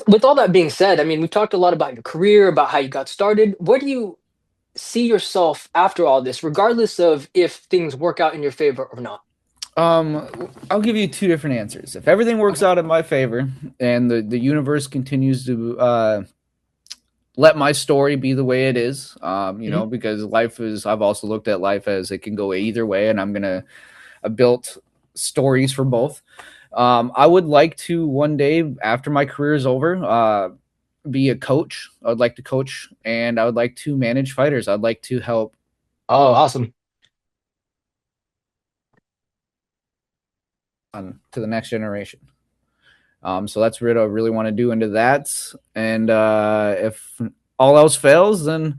with all that being said, I mean, we've talked a lot about your career, about how you got started. Where do you see yourself after all this, regardless of if things work out in your favor or not? I'll give you two different answers. If everything works Okay. out in my favor and the universe continues to let my story be the way it is, Hmm. because life is, I've also looked at life as it can go either way, and I built stories for both. I would like to one day after my career is over, be a coach. I would like to coach, and I would like to manage fighters. I'd like to help Oh, awesome. on to the next generation. So that's what I really want to do into that. And if all else fails, then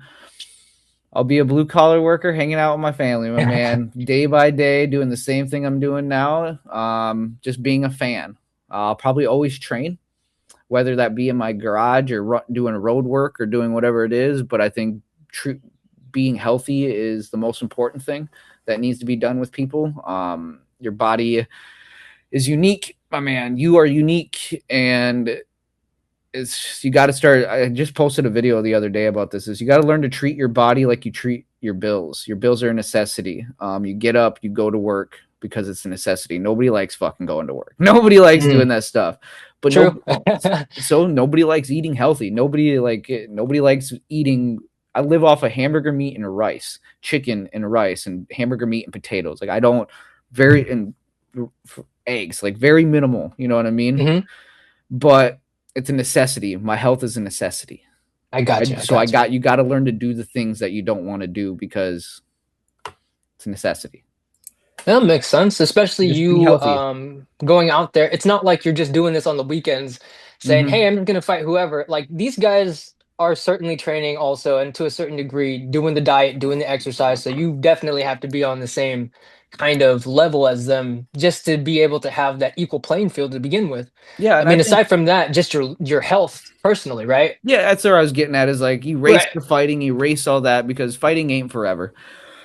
I'll be a blue collar worker hanging out with my family, my man, day by day, doing the same thing I'm doing now. Just being a fan. I'll probably always train, whether that be in my garage or doing road work or doing whatever it is. But I think being healthy is the most important thing that needs to be done with people. Your body is unique, my man. You are unique, and it's you got to start. I just posted a video the other day about this. Is you got to learn to treat your body like you treat your bills. Your bills are a necessity. You get up, you go to work because it's a necessity. Nobody likes fucking going to work. Nobody likes doing Mm, that stuff. But true. no, so nobody likes eating healthy. Nobody likes eating. I live off of hamburger meat and rice, chicken and rice, and hamburger meat and potatoes. Like I don't very and eggs, like very minimal. You know what I mean? Hmm. But it's a necessity. My health is a necessity. I got you. I So I got you. got you got to learn to do the things that you don't want to do because it's a necessity. That makes sense, especially Just be you healthy. going out there. It's not like you're just doing this on the weekends, saying, "Hey, Hmm. I'm gonna fight whoever." Like these guys are certainly training also, and to a certain degree, doing the diet, doing the exercise. So you definitely have to be on the same kind of level as them just to be able to have that equal playing field to begin with. Yeah, I and I mean, think aside from that, just your health personally, right? yeah, that's where I was getting at. Is like you race Right. the fighting, you race all that because fighting ain't forever.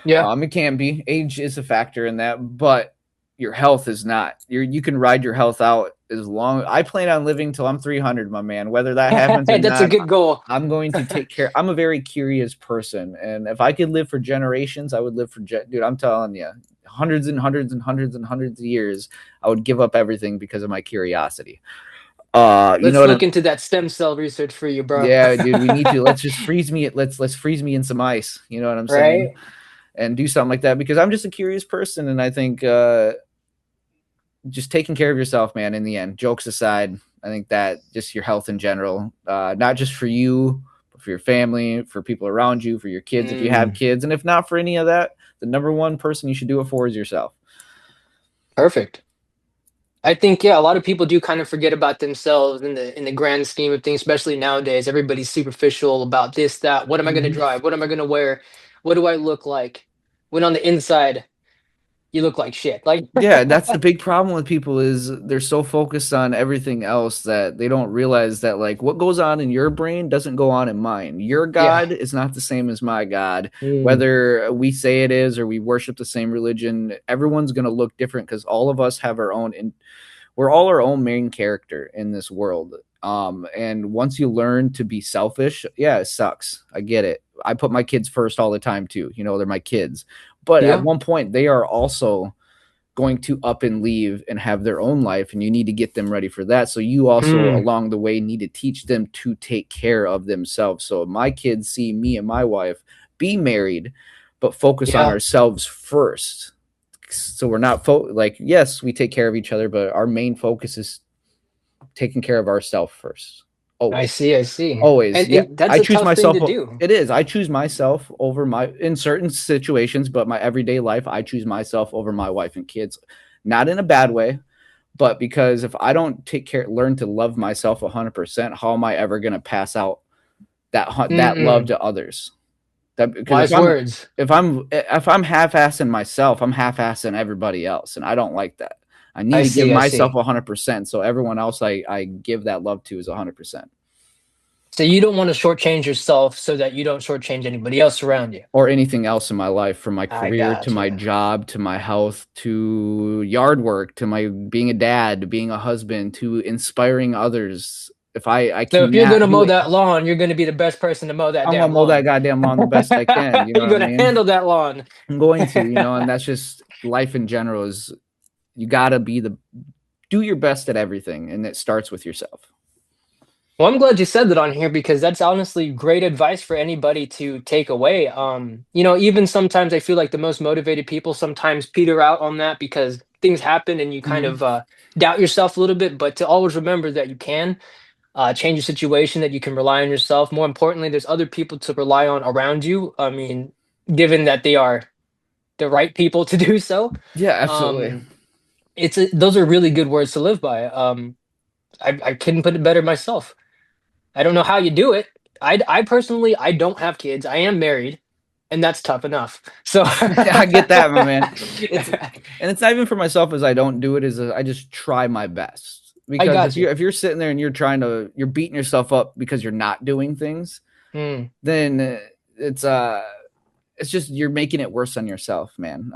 Yeah. It can be. Age is a factor in that, but your health is not. You can ride your health out as long. I plan on living till I'm 300, my man. Whether that happens or That's a not, good goal. I'm going to take care. I'm a very curious person, and if I could live for generations, I would live for dude. I'm telling you, hundreds and hundreds and hundreds and hundreds of years. I would give up everything because of my curiosity. You know Let's what? look into that stem cell research for you, bro. Yeah, dude. We need to. Let's just freeze me. Let's freeze me in some ice. You know what I'm saying? Right? And do something like that because I'm just a curious person, and I think just taking care of yourself, man. In the end, jokes aside, I think that just your health in general, not just for you, but for your family, for people around you, for your kids if you have Mm, kids, and if not for any of that, the number one person you should do it for is yourself. perfect. I think yeah, a lot of people do kind of forget about themselves in the grand scheme of things, especially nowadays. Everybody's superficial about this, that. What am I going to Mm-hmm. drive? What am I going to wear? What do I look like? When on the inside, you look like shit. Like, Yeah, that's the big problem with people is they're so focused on everything else that they don't realize that like what goes on in your brain doesn't go on in mine. Your yeah. God is not the same as my God. Mm, Whether we say it is or we worship the same religion, everyone's going to look different because all of us have our own and we're all our own main character in this world. And once you learn to be selfish, yeah, it sucks. I get it. I put my kids first all the time too. You know, they're my kids. But at yeah. one point they are also going to up and leave and have their own life and you need to get them ready for that, so you also Mm, along the way need to teach them to take care of themselves. So my kids see me and my wife be married but focus on yeah. ourselves first, so we're not like yes we take care of each other but our main focus is taking care of ourselves first, I always. see. I see. Always, yeah. And that's I a choose tough thing myself. to do. It is. I choose myself over my in certain situations, but my everyday life, I choose myself over my wife and kids. Not in a bad way, but because if I don't learn to love myself 100%, how am I ever going to pass out that love Mm, to others? That because wise words. if I'm half-assing myself, I'm half-assing everybody else, and I don't like that. I need I to give see. I myself see. 100%. So everyone else I give that love to is 100%. So you don't want to shortchange yourself so that you don't shortchange anybody else around you. Or anything else in my life, from my I career to my gotcha. job to my health to yard work to my being a dad to being a husband to inspiring others. If I So if you're cannot gonna do mow it, that lawn, you're gonna be the best person to mow that I'm gonna damn mow that lawn. goddamn lawn the best I can. You know You're what I gonna mean? handle that lawn. I'm going to, and that's just life in general. Is you gotta do your best at everything, and it starts with yourself. Well, I'm glad you said that on here because that's honestly great advice for anybody to take away. Even sometimes I feel like the most motivated people sometimes peter out on that because things happen and you kind Mm-hmm. of doubt yourself a little bit. But to always remember that you can change your situation, that you can rely on yourself. More importantly, there's other people to rely on around you. I mean, given that they are the right people to do so. Yeah, absolutely. Um, those are really good words to live by. I couldn't put it better myself. I don't know how you do it. I personally, I don't have kids. I am married, and that's tough enough. So I get that, my man. It's not even for myself as I don't do it, as I just try my best. I Because got you. if you're sitting there and you're beating yourself up because you're not doing things, Hmm. then it's it's just you're making it worse on yourself, man.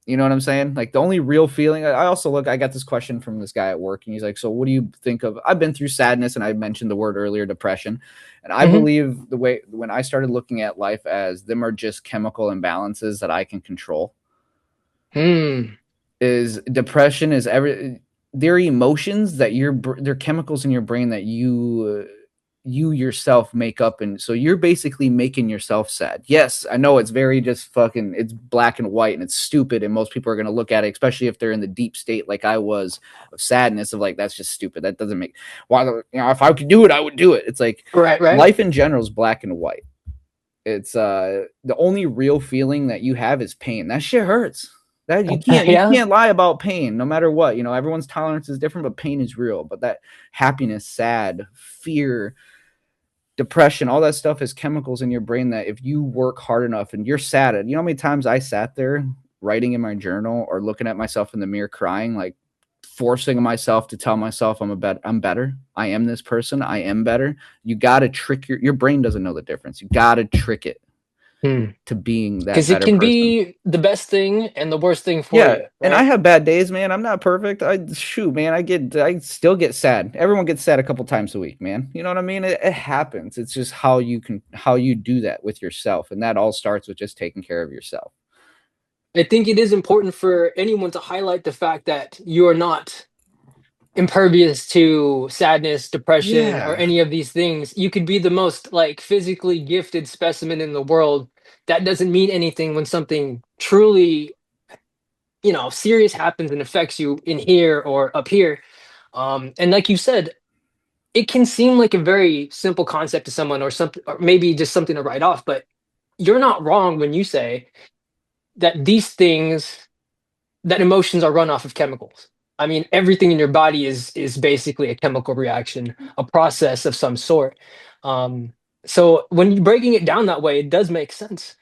You know what I'm saying? Like the only real feeling. I got this question from this guy at work, and he's like, "So what do you think of?" I've been through sadness, and I mentioned the word earlier, depression, and I Hmm. believe the way when I started looking at life as them are just chemical imbalances that I can control. Hmm. Is depression is every They're emotions that they're chemicals in your brain that you yourself make up, and so you're basically making yourself sad. Yes, I know it's very just fucking it's black and white and it's stupid, and most people are going to look at it, especially if they're in the deep state like I was of sadness, of like, that's just stupid, that doesn't make why, if I could do it I would do it. It's like Right. Right. life in general is black and white. It's the only real feeling that you have is pain. That shit hurts. That you Yeah. can't lie about pain no matter what. Everyone's tolerance is different, but pain is real. But that happiness, sad, fear, depression, all that stuff is chemicals in your brain that if you work hard enough and you're sad, how many times I sat there writing in my journal or looking at myself in the mirror crying, like forcing myself to tell myself I'm better. I am this person. I am better. You got to trick your brain doesn't know the difference. You got to trick it Hmm. to being that Because it better can person. be the best thing and the worst thing for Yeah, you, and I right? have bad days, man. I'm not perfect. Man, I still get sad. Everyone gets sad a couple times a week, man. You know what I mean? It happens. It's just how you do that with yourself, and that all starts with just taking care of yourself. I think it is important for anyone to highlight the fact that you are not impervious to sadness, depression, or Yeah. any of these things. You could be the most like physically gifted specimen in the world. That doesn't mean anything when something truly, serious happens and affects you in here or up here. And like you said, it can seem like a very simple concept to someone or something, or maybe just something to write off, but you're not wrong when you say that these things that emotions are run off of chemicals. I mean, everything in your body is basically a chemical reaction, a process of some sort. Um, so when you're breaking it down that way, it does make sense.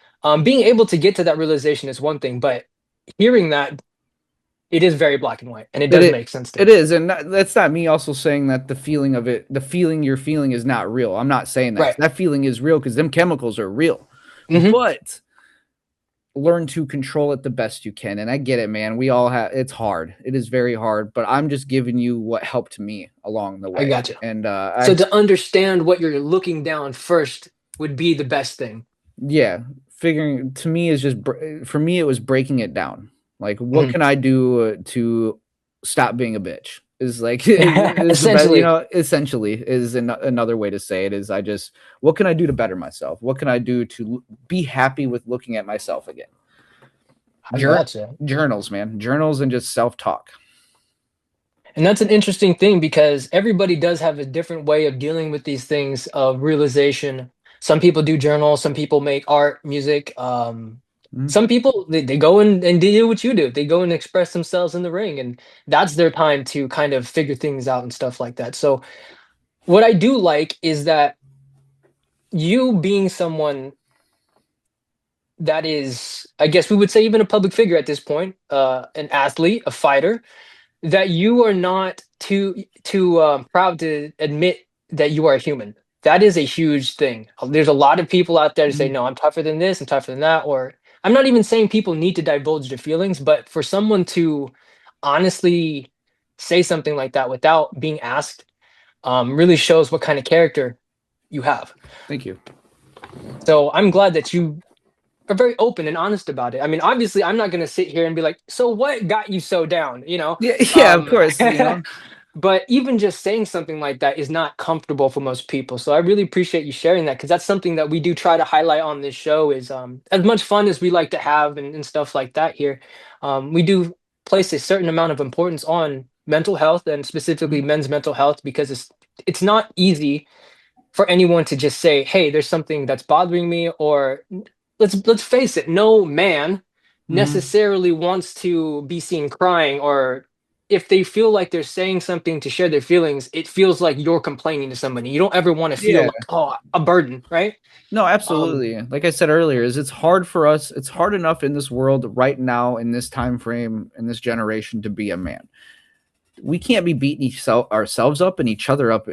Being able to get to that realization is one thing, but hearing that, it is very black and white, and it It does it, make sense to it me. is, and that's not me also saying that the feeling you're feeling is not real. I'm not saying that. Right. That feeling is real because them chemicals are real. Hmm. But learn to control it the best you can. And I get it, man. We all have it's hard. It is very hard, but I'm just giving you what helped me along the I way. got you. And So to understand what you're looking down first would be the best thing. yeah, figuring to me is just for me it was breaking it down. Like what Mhm. can I do to stop being a bitch? Is like is the best, Essentially, essentially is another way to say it is I just what can I do to better myself? What can I do to be happy with looking at myself again? I Jour- gotcha. Journals, man. Journals and just self-talk. And that's an interesting thing because everybody does have a different way of dealing with these things of realization. Some people do journal, some people make art, music. Mm. Some people they go and they do what you do. They go and express themselves in the ring, and that's their time to kind of figure things out and stuff like that. So what I do like is that you being someone that is, I guess we would say even a public figure at this point, an athlete, a fighter. that you are not too proud to admit that you are a human. That is a huge thing. There's a lot of people out there to say, Mhm. no, I'm tougher than this, I'm tougher than that. Or I'm not even saying people need to divulge their feelings, but for someone to honestly say something like that without being asked, really shows what kind of character you have. Thank you. So I'm glad that you are very open and honest about it. I mean, obviously, I'm not going to sit here and be like, "So what got you so down?" Yeah, yeah, of Um, course, you know. but even just saying something like that is not comfortable for most people. So I really appreciate you sharing that because that's something that we do try to highlight on this show. Is as much fun as we like to have and stuff like that here, we do place a certain amount of importance on mental health and specifically Mhm. men's mental health because it's not easy for anyone to just say, "Hey, there's something that's bothering me," or let's face it, no man Mhm. necessarily wants to be seen crying, or if they feel like they're saying something to share their feelings, it feels like you're complaining to somebody. You don't ever want to feel Yeah. like, oh, a burden, right? No, Um, absolutely. Like I said earlier, is it's hard for us. It's hard enough in this world right now, in this time frame, in this generation, to be a man. We can't be beating ourselves up and each other up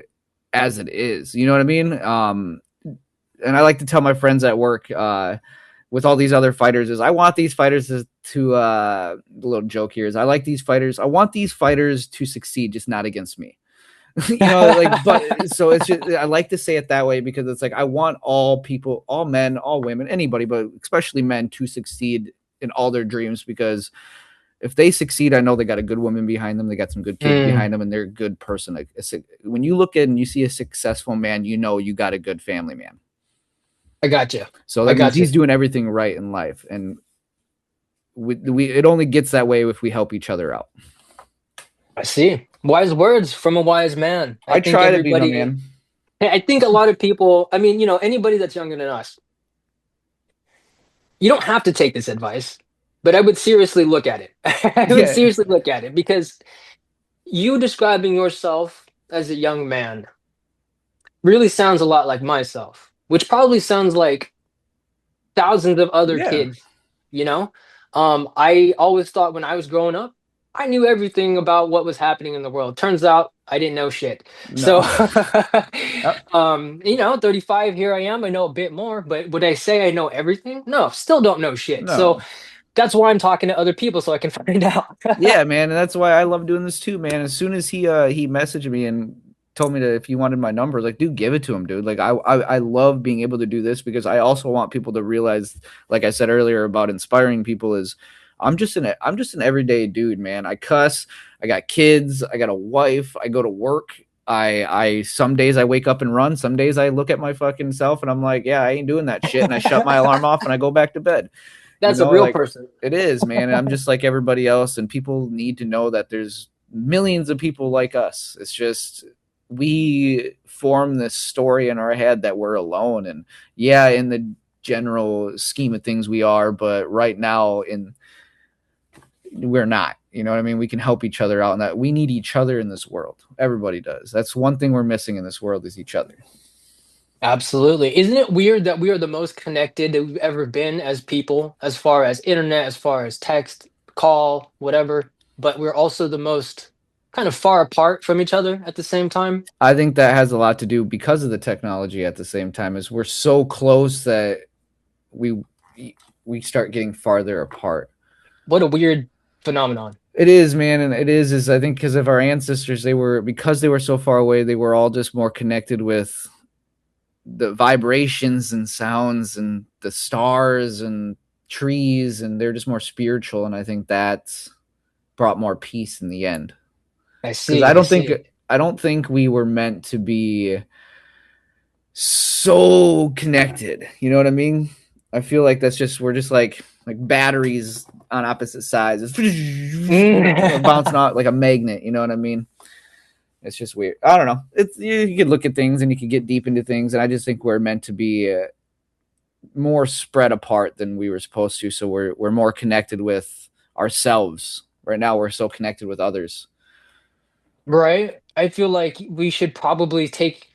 as it is. You know what I mean? And I like to tell my friends at work, with all these other fighters, is I want these fighters to a little joke here is I like these fighters. I want these fighters to succeed, just not against me. You know, like, but so it's just, I like to say it that way because it's like I want all people, all men, all women, anybody, but especially men to succeed in all their dreams because if they succeed, I know they got a good woman behind them, they got some good kids mm, behind them, and they're a good person. Like, when you look at and you see a successful man, you know you got a good family man. I got you. So I that means got you. he's doing everything right in life, and we it only gets that way if we help each other out. I see. Wise words from a wise man. I I think try to be, my everybody. man. I think a lot of people. I mean, anybody that's younger than us, you don't have to take this advice, but I would seriously look at it. I would Yeah, seriously look at it because you describing yourself as a young man really sounds a lot like myself, which probably sounds like thousands of other yeah. kids, you know? I always thought when I was growing up, I knew everything about what was happening in the world. Turns out I didn't know shit. So, No. Yep. 35, here I am. I know a bit more, but would I say I know everything? No, still don't know shit. So No. that's why I'm talking to other people so I can find out. Yeah, man, and that's why I love doing this too, man. As soon as he messaged me and told me that if he wanted my number, like, dude, give it to him, dude. Like, I love being able to do this because I also want people to realize, like I said earlier about inspiring people, is I'm just an everyday dude, man. I cuss, I got kids, I got a wife, I go to work. I some days I wake up and run, some days I look at my fucking self and I'm like, yeah, I ain't doing that shit, and I shut my alarm off and I go back to bed. You That's a know, real like person. it is, man. And I'm just like everybody else, and people need to know that there's millions of people like us. It's just we form this story in our head that we're alone, and yeah, in the general scheme of things we are, but right now in we're not. You know what I mean? We can help each other out, and that we need each other in this world. Everybody does. That's one thing we're missing in this world is each other. Absolutely. Isn't it weird that we are the most connected that we've ever been as people, as far as internet, as far as text, call, whatever, but we're also the most kind of far apart from each other at the same time? I think that has a lot to do because of the technology. At the same time, is we're so close that we we start getting farther apart. What a weird phenomenon. It is, man, and it is I think because of our ancestors, because they were so far away, they were all just more connected with the vibrations and sounds and the stars and trees, and they're just more spiritual, and I think that brought more peace in the end. I Because see, I see. I don't think we were meant to be so connected. You know what I mean? I feel like that's just we're just like batteries on opposite sides. It's bouncing out like a magnet. You know what I mean? It's just weird. I don't know. It's you could look at things and you could get deep into things, and I just think we're meant to be more spread apart than we were supposed to. So we're more connected with ourselves. Right now, we're so connected with others. Right? I feel like we should probably take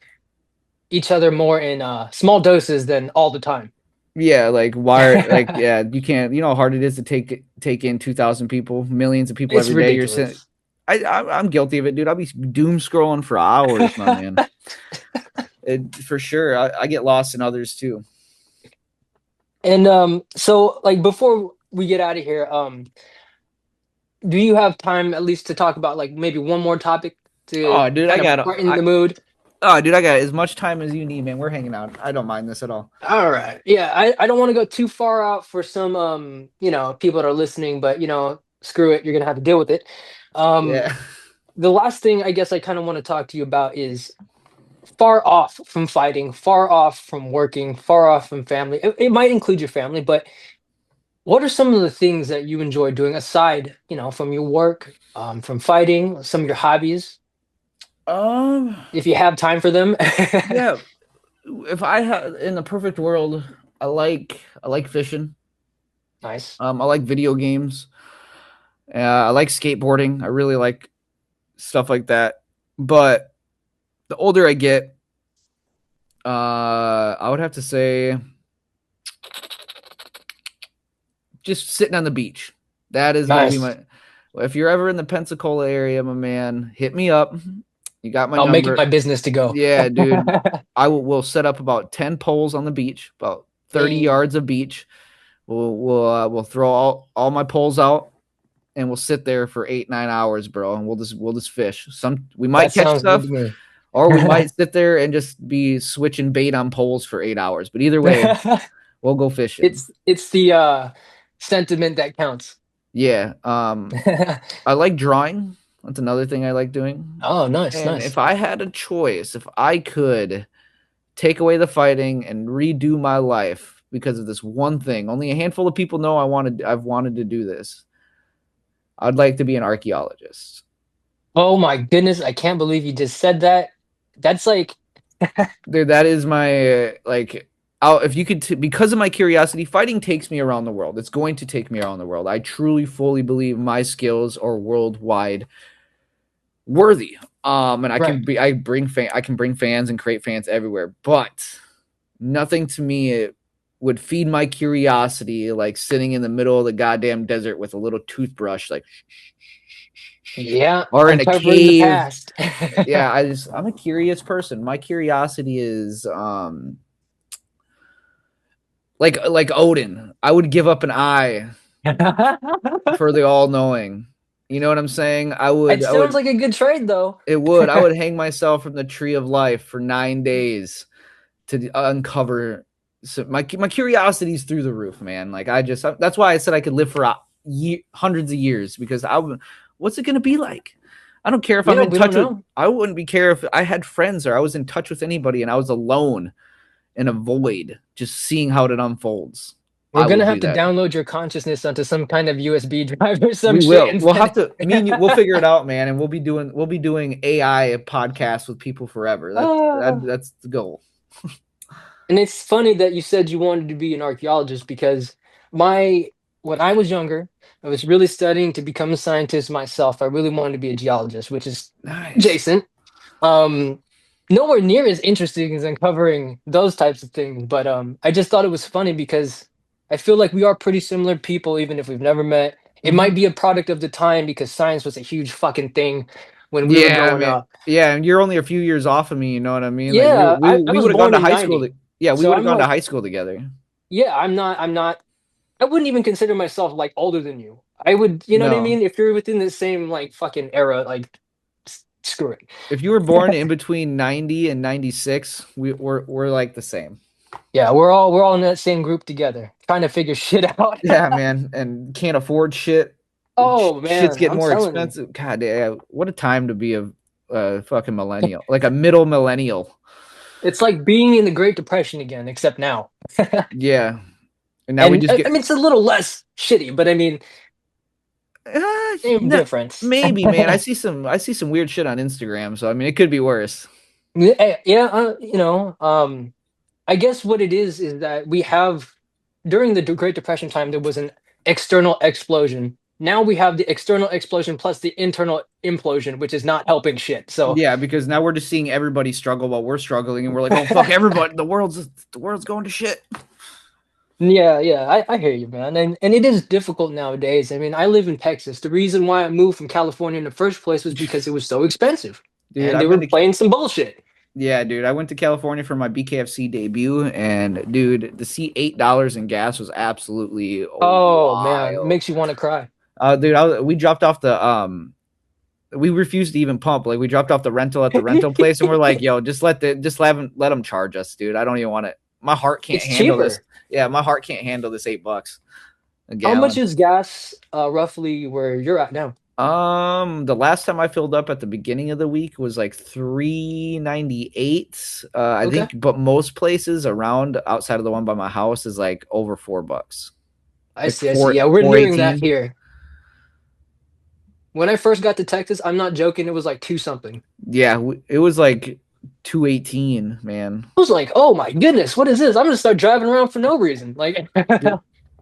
each other more in small doses than all the time. Yeah, like why? Like yeah, you can't. You know how hard it is to take in 2,000 people, millions of people It's every day. You're sitting. ridiculous. I'm guilty of it, dude. I'll be doom scrolling for hours, my man. For sure. I get lost in others too. And so like before we get out of here, do you have time at least to talk about like maybe one more topic to Oh, dude, kind of brighten the mood? I got as much time as you need, man. We're hanging out. I don't mind this at all. All right. Yeah, I don't want to go too far out for some people that are listening, but screw it, you're gonna have to deal with it. Um, Yeah. the last thing I guess I kind of want to talk to you about is far off from fighting, far off from working, far off from family. It might include your family, but what are some of the things that you enjoy doing aside, from your work, from fighting, some of your hobbies, Um, if you have time for them? yeah. If I had in the perfect world, I like fishing. Nice. I like video games. I like skateboarding. I really like stuff like that. But the older I get, I would have to say just sitting on the beach. That is gonna be Nice. my. If you're ever in the Pensacola area, my man, hit me up. You got my I'll make it number. my business to go. Yeah, dude. We'll set up about 10 poles on the beach, about 30 Hey, yards of beach. We'll throw all my poles out and we'll sit there for 8-9 hours, bro, and we'll just fish. We might that catch sounds good stuff, to me. or we might sit there and just be switching bait on poles for 8 hours. But either way, we'll go fishing. It's the sentiment that counts. Yeah. I like drawing. That's another thing I like doing. Oh, nice, And nice. if I had a choice, if I could take away the fighting and redo my life because of this one thing, only a handful of people know I've wanted to do this. I'd like to be an archaeologist. Oh my goodness, I can't believe you just said that. That's like, Dude, that is my if you could because of my curiosity, fighting takes me around the world. It's going to take me around the world. I truly fully believe my skills are worldwide worthy. And right. I can bring fans and create fans everywhere. But nothing to me would feed my curiosity like sitting in the middle of the goddamn desert with a little toothbrush, like, Yeah, or in a uncovering the cave. past. Yeah, I'm a curious person. My curiosity is like Odin. I would give up an eye for the all knowing. You know what I'm saying? It I sounds would like a good trade, though. it would I would hang myself from the tree of life for 9 days to uncover. So my curiosity is through the roof, man. Like that's why I said I could live for hundreds of years because what's it gonna be like? I don't care if I'm in We don't touch with. know. I wouldn't be care if I had friends or I was in touch with anybody and I was alone in a void, just seeing how it unfolds. We're I gonna would have do to that. download your consciousness onto some kind of USB drive or some We shit will. and We'll send have to. Me and you. We'll it. figure it out, man. And we'll be doing AI podcasts with people forever. Ah. That's the goal. And it's funny that you said you wanted to be an archaeologist because my when I was younger, I was really studying to become a scientist myself. I really wanted to be a geologist, which is Nice. Jason. Um, nowhere near as interesting as uncovering those types of things, but I just thought it was funny because I feel like we are pretty similar people, even if we've never met. It might Mm-hmm. be a product of the time because science was a huge fucking thing when we were Yeah, I growing mean, up. yeah, and you're only a few years off of me. You know what I mean? Like Yeah, I we was would have gone born to in high school. 90. Yeah, we So would have I'm gone to like, high school together. yeah, I'm not I wouldn't even consider myself like older than you. I would, you know what I No, mean? If you're within the same like fucking era, like screw it. if you were born in between 90 and 96, we're like the same. Yeah, we're all in that same group together, trying to figure shit out. Yeah, man, and can't afford shit. Oh Shit's man, getting I'm more telling you. expensive. God damn, what a time to be a fucking millennial, like a middle millennial. It's like being in the Great Depression again, except now. Yeah, and now we And just I get mean, it's a little less shitty, but I mean, same not difference. maybe, man. I see some weird shit on Instagram, so I mean, it could be worse. Yeah, yeah, I guess what it is that we have during the Great Depression time, there was an external explosion. Now we have the external explosion plus the internal implosion, which is not helping shit. So, Yeah, because now we're just seeing everybody struggle while we're struggling, and we're like, oh fuck, everybody, the world's going to shit. Yeah, yeah, I hear you, man. And it is difficult nowadays. I mean, I live in Texas. The reason why I moved from California in the first place was because it was so expensive. Dude, And they I've were been to playing some bullshit. Yeah, dude, I went to California for my BKFC debut, and dude, to see $8 in gas was absolutely Oh man, it wild. makes you want to cry. Dude, we dropped off we refused to even pump. Like we dropped off the rental at the rental place, and we're like, "Yo, just let them charge us, dude. I don't even want it. My heart can't It's handle this. cheaper. Yeah, my heart can't handle this $8 a How much gallon." is gas roughly where you're at now? The last time I filled up at the beginning of the week was like 3.98. I Okay. think, but most places around outside of the one by my house is like over $4, I like see, I see. Yeah, we're four nearing that 18. here. When I first got to Texas, I'm not joking, it was like two something. Yeah, it was like 2.18, man. I was like, oh my goodness, what is this? I'm gonna start driving around for no reason. Like, Dude,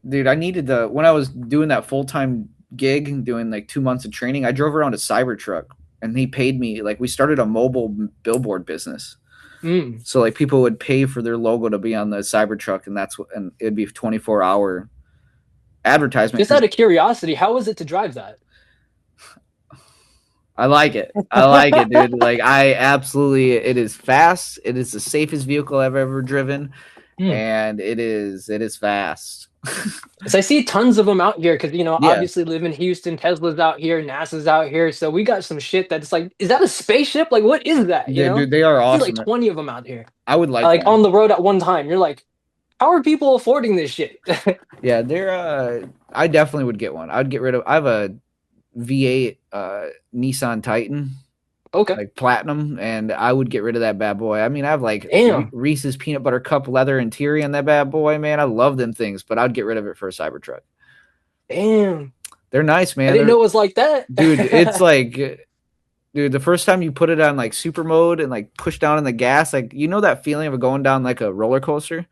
dude, I needed the when I was doing that full time gig, doing like 2 months of training. I drove around a Cybertruck, and he paid me. Like we started a mobile billboard business. mm. So like people would pay for their logo to be on the Cybertruck, and it'd be 24-hour advertisement Just because out of curiosity, how was it to drive that? I like it. I like it, dude. Like I absolutely, it is fast. It is the safest vehicle I've ever driven, Mm. and it is fast. 'Cause I see tons of them out here because, Yeah, obviously live in Houston, Tesla's out here, NASA's out here. So we got some shit that's like, is that a spaceship? Like, what is that? dude, they are I see like awesome. 20 of them out here, I would like like one. on the road at one time. You're like, how are people affording this shit? Yeah, they're. I definitely would get one. I'd get rid of. I have a V8 Nissan Titan, Okay. like platinum, and I would get rid of that bad boy. I mean, I have like Damn. Reese's peanut butter cup leather interior on that bad boy, man. I love them things, but I'd get rid of it for a Cybertruck. Damn. They're nice, I man. didn't know it was like that. Dude, it's like, dude, the first time you put it on like super mode and like push down on the gas, like you know that feeling of going down like a roller coaster.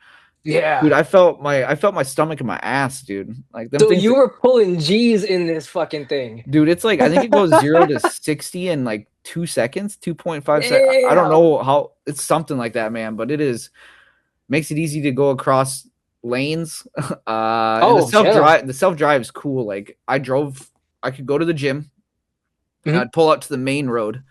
Dude, Yeah. I felt my stomach in my ass, dude. Like them So things. you were pulling G's in this fucking thing. Dude, it's like I think it goes 0 to 60 in like 2 seconds, 2.5 seconds. I don't Damn. know how it's something like that, man, but it is makes it easy to go across lanes. And Oh, yeah. the self drive is cool. Like I could go to the gym and Mhm. I'd pull out to the main road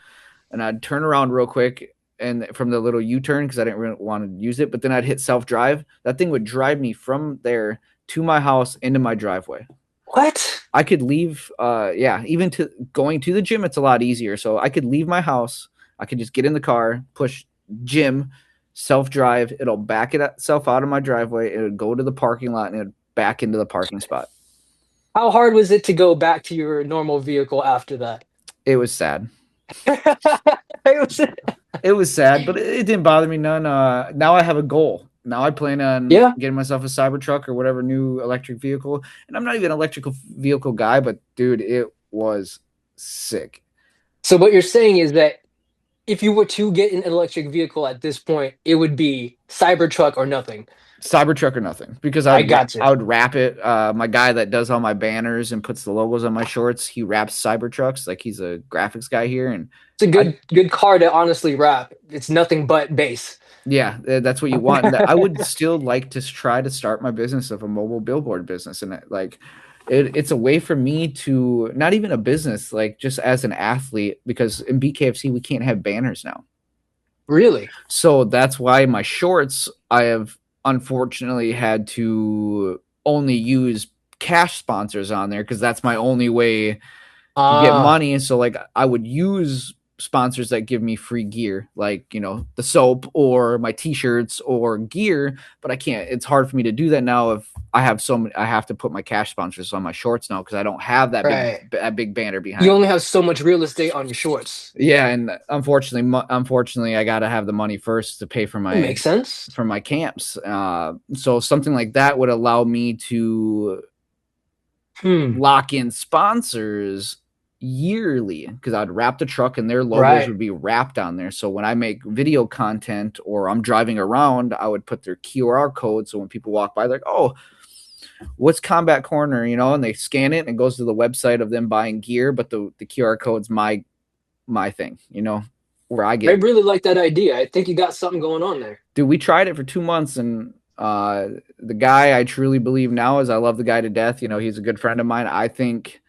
and I'd turn around real quick and from the little U-turn because I didn't really want to use it, but then I'd hit self drive. That thing would drive me from there to my house into my driveway. What? I could leave yeah, even to going to the gym it's a lot easier. So I could leave my house, I could just get in the car, push gym, self-drive, it'll back itself out of my driveway, it would go to the parking lot and it would back into the parking spot. How hard was it to go back to your normal vehicle after that? It was sad. It was- It was sad, but it didn't bother me none. Now I have a goal. Now I plan on yeah. getting myself a Cybertruck or whatever new electric vehicle. And I'm not even an electrical vehicle guy, but dude, it was sick. So what you're saying is that if you were to get an electric vehicle at this point, it would be Cybertruck or nothing. Cybertruck or nothing because I got you. I would wrap it. My guy that does all my banners and puts the logos on my shorts, he wraps Cybertrucks like he's a graphics guy here, and It's a I good car to honestly wrap. It's nothing but bass. yeah, that's what you want. And I would still like to try to start my business of a mobile billboard business, and like it's a way for me to not even a business, like just as an athlete, because in BKFC we can't have banners now. Really? So that's why my shorts, I have unfortunately had to only use cash sponsors on there because that's my only way to get Ah, money. And so, like, I would use sponsors that give me free gear, like, the soap or my t shirts or gear, but I can't. It's hard for me to do that now if I have so many. I have to put my cash sponsors on my shorts now because I don't have right. that big banner You behind only me. have so much real estate on your shorts. Yeah, and unfortunately, I got to have the money first to pay It makes sense. for my camps. So something like that would allow me to Hmm. lock in sponsors yearly because I'd wrap the truck and their logos Right. would be wrapped on there. So when I make video content or I'm driving around, I would put their QR code. So when people walk by, they're like, oh, what's Combat Corner? And they scan it and it goes to the website of them buying gear, but the QR code's my thing, where I I get. really like that idea. I think you got something going on there. Dude, we tried it for 2 months and The guy I truly believe now is I love the guy to death. You know, he's a good friend of mine. I think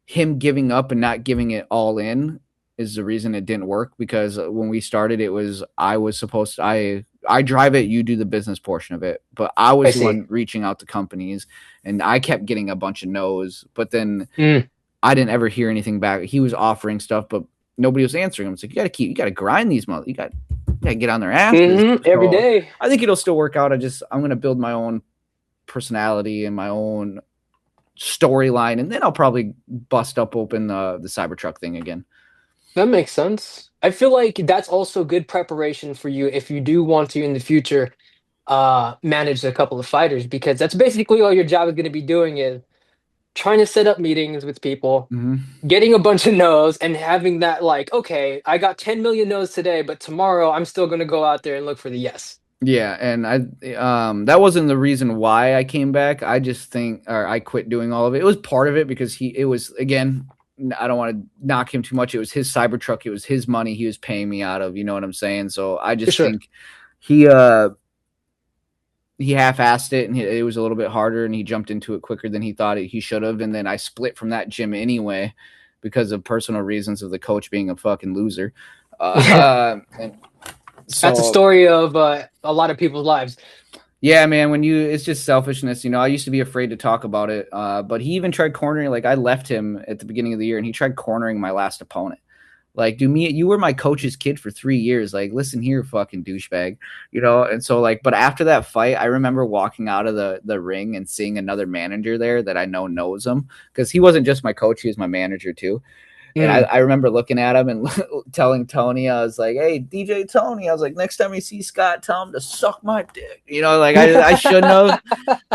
him giving up and not giving it all in is the reason it didn't work, because when we started, it was I was supposed to, I drive it, you do the business portion of it, but I I was the see. one reaching out to companies, and I kept getting a bunch of no's, but then Mm. I didn't ever hear anything back. He was offering stuff, but nobody was answering him. It's like, you got to grind these mother, you got to get on their asses. Every So day. I think it'll still work out. I'm going to build my own personality and my own storyline, and then I'll probably bust up open the Cybertruck thing again. That makes sense. I feel like that's also good preparation for you if you do want to in the future manage a couple of fighters, because that's basically all your job is going to be doing is trying to set up meetings with people, Mm-hmm. getting a bunch of no's, and having that like, okay, I got 10 million no's today, but tomorrow I'm still going to go out there and look for the yes. Yeah, and that wasn't the reason why I came back. I just think, or I quit doing all of it. It was part of it because it was, again, I don't want to knock him too much. It was his Cybertruck. It was his money he was paying me out of. You know what I'm saying? So I For just sure. think he he half-assed it, and it was a little bit harder, and he jumped into it quicker than he thought he should have. And then I split from that gym anyway because of personal reasons of the coach being a fucking loser. Yeah. And That's a so story of a lot of people's lives. yeah, man, it's just selfishness. You know, I used to be afraid to talk about it. But he even tried cornering, like I left him at the beginning of the year, and he tried cornering my last opponent. Like, you were my coach's kid for 3 years. Like, listen here, fucking douchebag. You know, and so like, but after that fight, I remember walking out of the ring and seeing another manager there that I know knows him, because he wasn't just my coach, he was my manager too. And Mm. I remember looking at him and telling Tony, I was like, "Hey, DJ Tony," I was like, "next time you see Scott, tell him to suck my dick." You know, like I shouldn't have,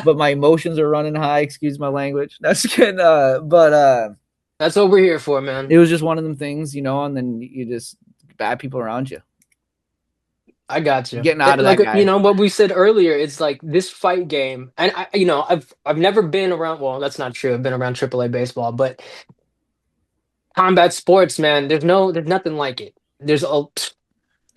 but my emotions are running high. Excuse my language. That's good. But That's what we're here for, man. it was just one of them things, you know. And then you just bad people around you. I got you. Getting out of Like that guy. what we said earlier, it's like this fight game, and I've never been around. Well, that's not true. I've been around AAA baseball, but combat sports, man, there's nothing like it. There's a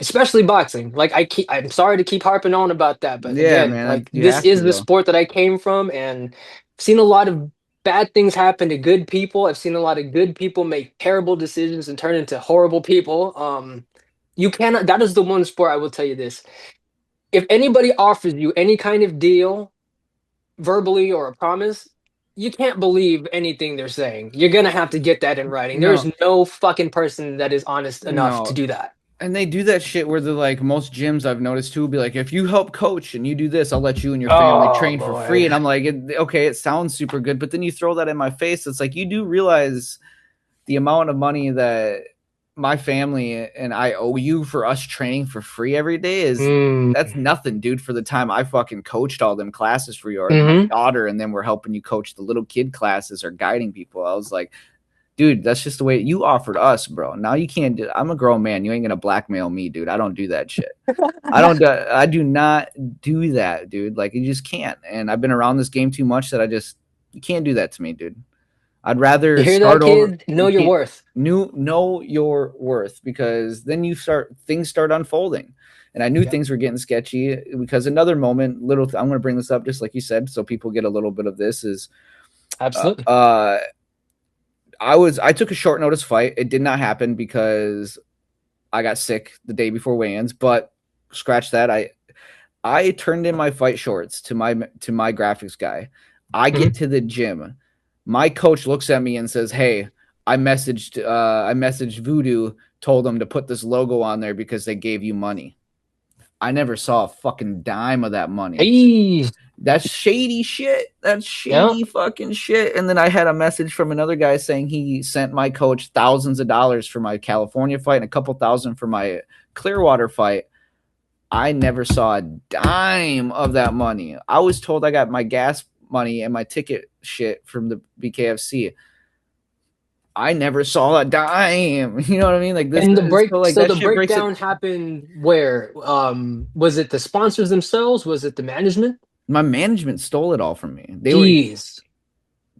especially boxing. Like I'm sorry to keep harping on about that, but Yeah, again, man, like you this have to is the though. sport that I came from, and I've seen a lot of bad things happen to good people. I've seen a lot of good people make terrible decisions and turn into horrible people. You cannot. That is the one sport I will tell you this. If anybody offers you any kind of deal, verbally or a promise, you can't believe anything they're saying. You're gonna have to get that in writing. There's No, no fucking person that is honest enough to no. do that. And they do that shit where they're like, most gyms I've noticed too will be like, if you help coach and you do this, I'll let you and your family Oh train for free. boy. And I'm like, okay, it sounds super good, but then you throw that in my face. It's like, you do realize the amount of money that my family and I owe you for us training for free every day is, Mm. that's nothing, dude, for the time I fucking coached all them classes for you, or my Hmm. daughter, and then we're helping you coach the little kid classes or guiding people. I was like, dude, that's just the way you offered us, bro. Now you can't do, I'm a grown man. You ain't gonna blackmail me, dude. I don't do that shit. I do not do that, dude. Like, you just can't. And I've been around this game too much that you can't do that to me, dude. I'd You rather hear that, start over. kid? Know your worth. Know your worth, because then things start unfolding. And I knew Yep. things were getting sketchy, because another moment, I'm going to bring this up just like you said, so people get a little bit of this is, uh, Absolutely. uh, I took a short notice fight. It did not happen because I got sick the day before weigh-ins, but scratch that. I turned in my fight shorts to my graphics guy. I Hmm. get to the gym. My coach looks at me and says, "Hey, I messaged Voodoo, told them to put this logo on there because they gave you money." I never saw a fucking dime of that money. Hey. That's shady shit. That's Yeah. shady fucking shit. And then I had a message from another guy saying he sent my coach thousands of dollars for my California fight and a couple thousand for my Clearwater fight. I never saw a dime of that money. I was told I got my gas money and my ticket shit from the BKFC. I never saw a dime. You know what I mean? Like this, And so like so that the shit breaks it. breakdown happened where? Was it the sponsors themselves? Was it the management? My management stole it all from me. Jeez.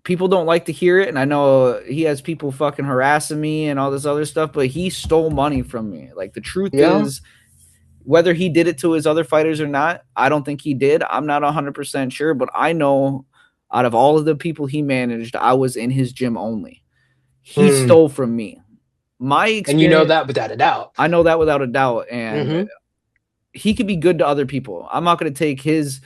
People don't like to hear it, and I know he has people fucking harassing me and all this other stuff, but he stole money from me. Like, the truth Yeah. is, Whether he did it to his other fighters or not, I don't think he did. I'm not 100% sure, but I know out of all of the people he managed, I was in his gym only. He Mm. stole from me. My And you know experience, that without a doubt. I know that without a doubt. And Hmm. he could be good to other people. I'm not going to take his,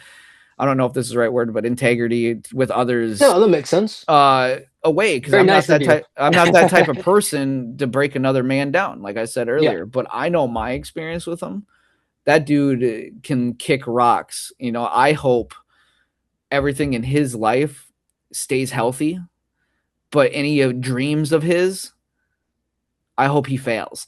I don't know if this is the right word, but integrity with others No, that makes sense. away, because Very I'm not nice of that you. type. I'm not that type of person to break another man down, like I said Yeah. earlier. But I know my experience with him. That dude can kick rocks. I hope everything in his life stays healthy, but any dreams of his, I hope he fails.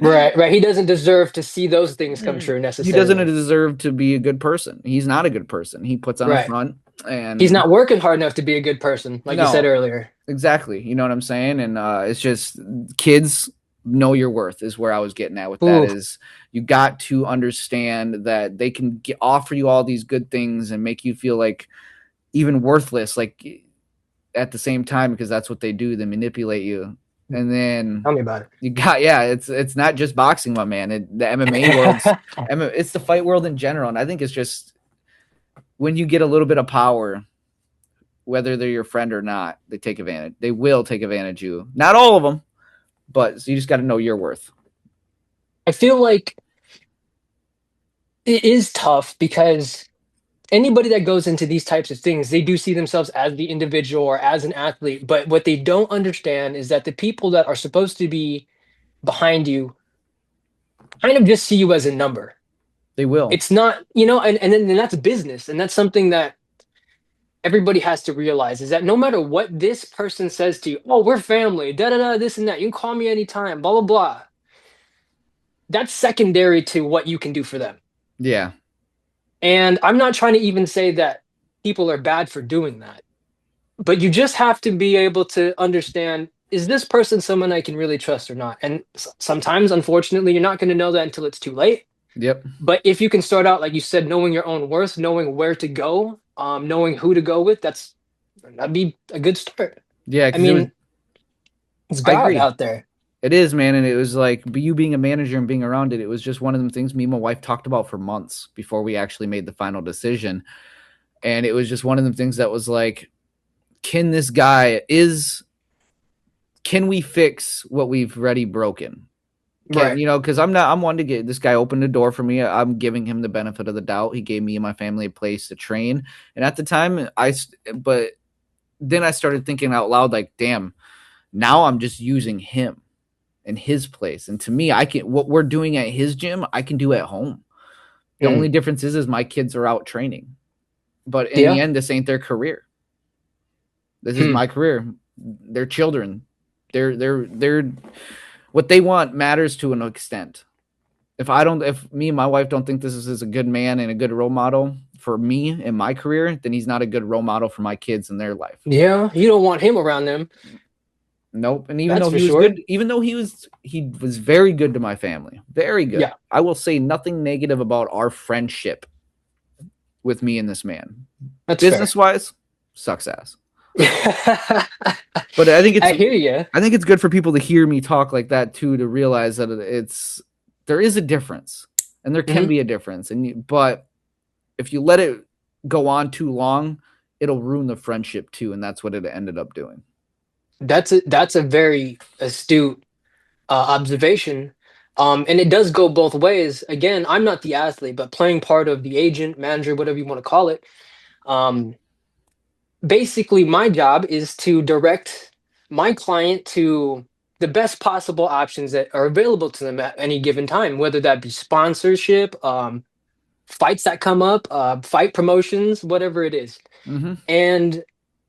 Right, right. He doesn't deserve to see those things come true He doesn't necessarily. deserve to be a good person. He's not a good person. He puts on a Right. front, He's and not working hard enough to be a good person, like you said no, earlier. exactly. You know what I'm saying? And it's just, kids, know your worth is where I was getting at with that. Ooh, Is you got to understand that they can offer you all these good things and make you feel like even worthless, like at the same time, because that's what they do. They manipulate you, and then tell me about you got, yeah. It's not just boxing, my man. The MMA world's, it. it's the fight world in general, and I think it's just when you get a little bit of power, whether they're your friend or not, they take advantage. They will take advantage of you. Not all of them, but so you just got to know your worth. I feel like it is tough because anybody that goes into these types of things, they do see themselves as the individual or as an athlete. But what they don't understand is that the people that are supposed to be behind you kind of just see you as a number. They will. It's not, and then that's business. And that's something that everybody has to realize is that no matter what this person says to you, oh, we're family, da da da, this and that, you can call me anytime, blah, blah, blah. That's secondary to what you can do for them. Yeah. And I'm not trying to even say that people are bad for doing that, but you just have to be able to understand, is this person someone I can really trust or not? And sometimes, unfortunately, you're not going to know that until it's too late. Yep. But if you can start out, like you said, knowing your own worth, knowing where to go, knowing who to go with, that'd be a good start. Yeah, I because it was. mean, it's I bad agree. out there. It is, man, and it was like you being a manager and being around it. It was just one of them things me and my wife talked about for months before we actually made the final decision, and it was just one of them things that was like, can this guy is can we fix what we've already broken? Can Right. because I'm one to get this guy opened the door for me. I'm giving him the benefit of the doubt. He gave me and my family a place to train, and at the time, but then I started thinking out loud, like, damn, now I'm just using him in his place. And to me, I can what we're doing at his gym, I can do at home. The Mm. only difference is my kids are out training. But in the Yeah. end, this ain't their career. This is Hmm. my career. They're children. They're what they want matters to an extent. If me and my wife don't think this is a good man and a good role model for me in my career, then he's not a good role model for my kids in their life. Yeah. You don't want him around them. Nope. And even That's though for he was sure. good, even though he was very good to my family, very good. Yeah. I will say nothing negative about our friendship with me and this man. That's fair. Business wise, sucks ass. But I think it's I hear you. I think it's good for people to hear me talk like that too, to realize that there is a difference, and there can Hmm. be a difference, but if you let it go on too long, it'll ruin the friendship too, and that's what it ended up doing. That's a very astute observation. And it does go both ways. Again, I'm not the athlete, but playing part of the agent, manager, whatever you want to call it. Um, Basically, my job is to direct my client to the best possible options that are available to them at any given time, whether that be sponsorship, fights that come up, fight promotions, whatever it is. Mm-hmm. And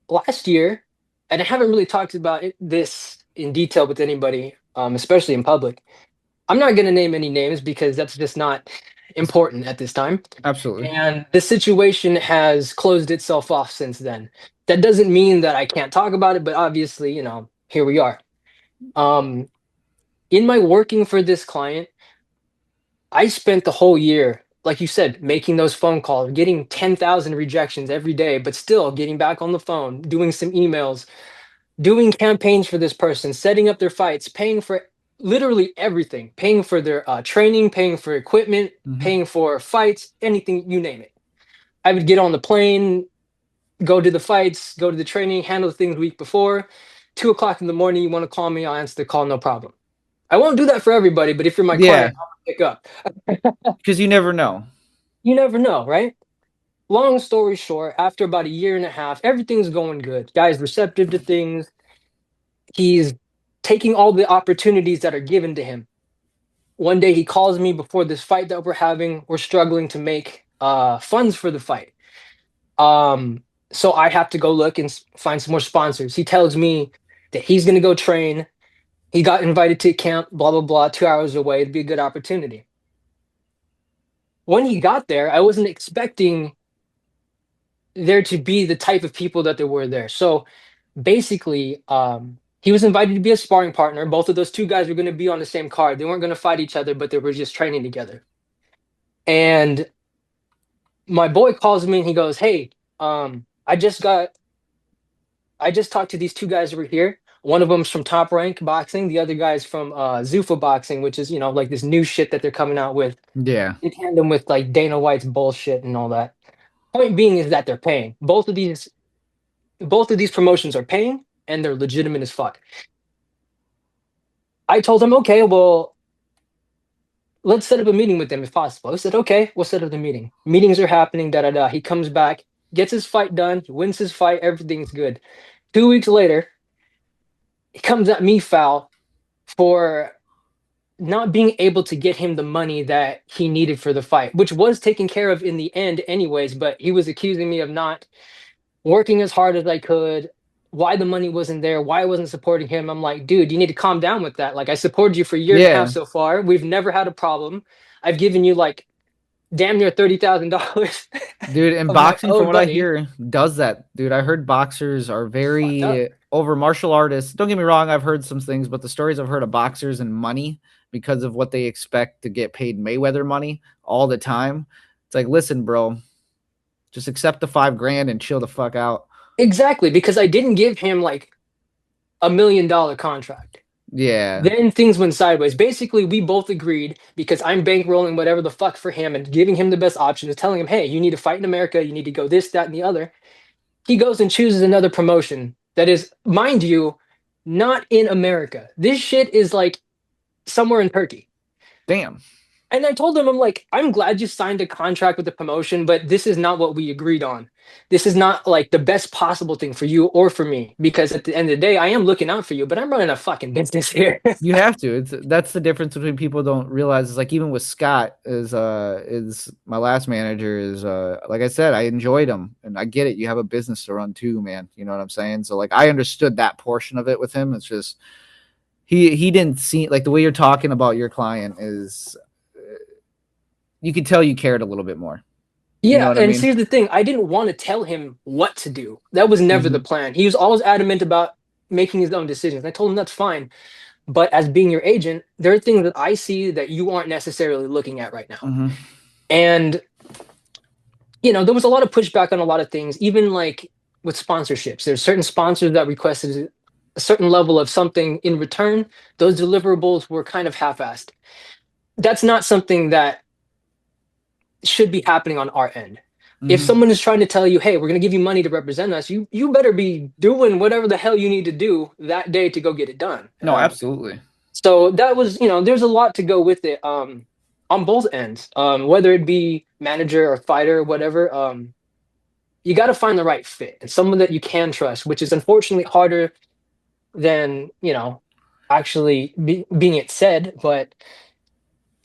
last year, and I haven't really talked about this in detail with anybody, especially in public. I'm not going to name any names because that's just not important at this time. Absolutely. And the situation has closed itself off since then. That doesn't mean that I can't talk about it, but obviously, here we are. Um, in my working for this client, I spent the whole year, like you said, making those phone calls, getting 10,000 rejections every day, but still getting back on the phone, doing some emails, doing campaigns for this person, setting up their fights, paying for literally everything, paying for their training, paying for equipment, Hmm. paying for fights, anything, you name it. I would get on the plane, go to the fights, go to the training, handle things the week before. 2 o'clock in the morning, you want to call me, I'll answer the call, no problem. I won't do that for everybody, but if you're my Yeah, client, I'll pick up. because you never know. You never know, right? Long story short, after about a year and a half, everything's going good. Guy's receptive to things. He's taking all the opportunities that are given to him. One day he calls me before this fight that we're having. We're struggling to make funds for the fight. Um, so I have to go look and find some more sponsors. He tells me that he's going to go train. He got invited to camp, blah, blah, blah, 2 hours away. It'd be a good opportunity. When he got there, I wasn't expecting there to be the type of people that there were there. So basically, he was invited to be a sparring partner. Both of those two guys were going to be on the same card. They weren't going to fight each other, but they were just training together. And my boy calls me and he goes, "Hey, I just talked to these two guys over here. One of them's from Top Rank Boxing. The other guy's from Zuffa Boxing, which is, like this new shit that they're coming out with Yeah, in tandem with like Dana White's bullshit and all that. Point being is that they're paying. Both of these promotions are paying and they're legitimate as fuck. I told him, okay, well, let's set up a meeting with them if possible. I said, okay, we'll set up the meeting. Meetings are happening, da da da. He comes back, gets his fight done, he wins his fight, everything's good. 2 weeks later, he comes at me foul for not being able to get him the money that he needed for the fight, which was taken care of in the end, anyways. But he was accusing me of not working as hard as I could, why the money wasn't there, why I wasn't supporting him. I'm like, dude, you need to calm down with that. Like, I supported you for a year and a half yeah, so far. We've never had a problem. I've given you like damn near $30,000 dude. And of my boxing, from owed what I money. hear, does that, dude. I heard boxers are It's fucked up. very over martial artists. Don't get me wrong, I've heard some things, but the stories I've heard of boxers and money because of what they expect to get paid Mayweather money all the time. It's like, listen, bro, just accept the 5 grand and chill the fuck out. Exactly, because I didn't give him like $1 million contract. Yeah. Then things went sideways. Basically, we both agreed because I'm bankrolling whatever the fuck for him and giving him the best options, telling him, hey, you need to fight in America, you need to go this, that, and the other. He goes and chooses another promotion that is, mind you, not in America. This shit is like somewhere in Turkey. Damn. And I told him, I'm like, I'm glad you signed a contract with the promotion, but this is not what we agreed on. This is not like the best possible thing for you or for me, because at the end of the day, I am looking out for you, but I'm running a fucking business here. You have to. It's that's the difference between people don't realize. Is like even with Scott is my last manager is like I said, I enjoyed him and I get it. You have a business to run too, man. You know what I'm saying? So like I understood that portion of it with him. It's just he didn't see like the way you're talking about your client is you could tell you cared a little bit more. You know Yeah, what I and mean? here's the thing. I didn't want to tell him what to do. That was never the Hmm. plan. He was always adamant about making his own decisions. I told him that's fine. But as being your agent, there are things that I see that you aren't necessarily looking at right now. Hmm. And, there was a lot of pushback on a lot of things, even like with sponsorships. There's certain sponsors that requested a certain level of something in return. Those deliverables were kind of half-assed. That's not something that should be happening on our end. If Hmm. someone is trying to tell you, "Hey, we're going to give you money to represent us," you better be doing whatever the hell you need to do that day to go get it done. No, absolutely. So that was, there's a lot to go with it, on both ends, whether it be manager or fighter, whatever. You got to find the right fit and someone that you can trust, which is unfortunately harder than, actually being it said. But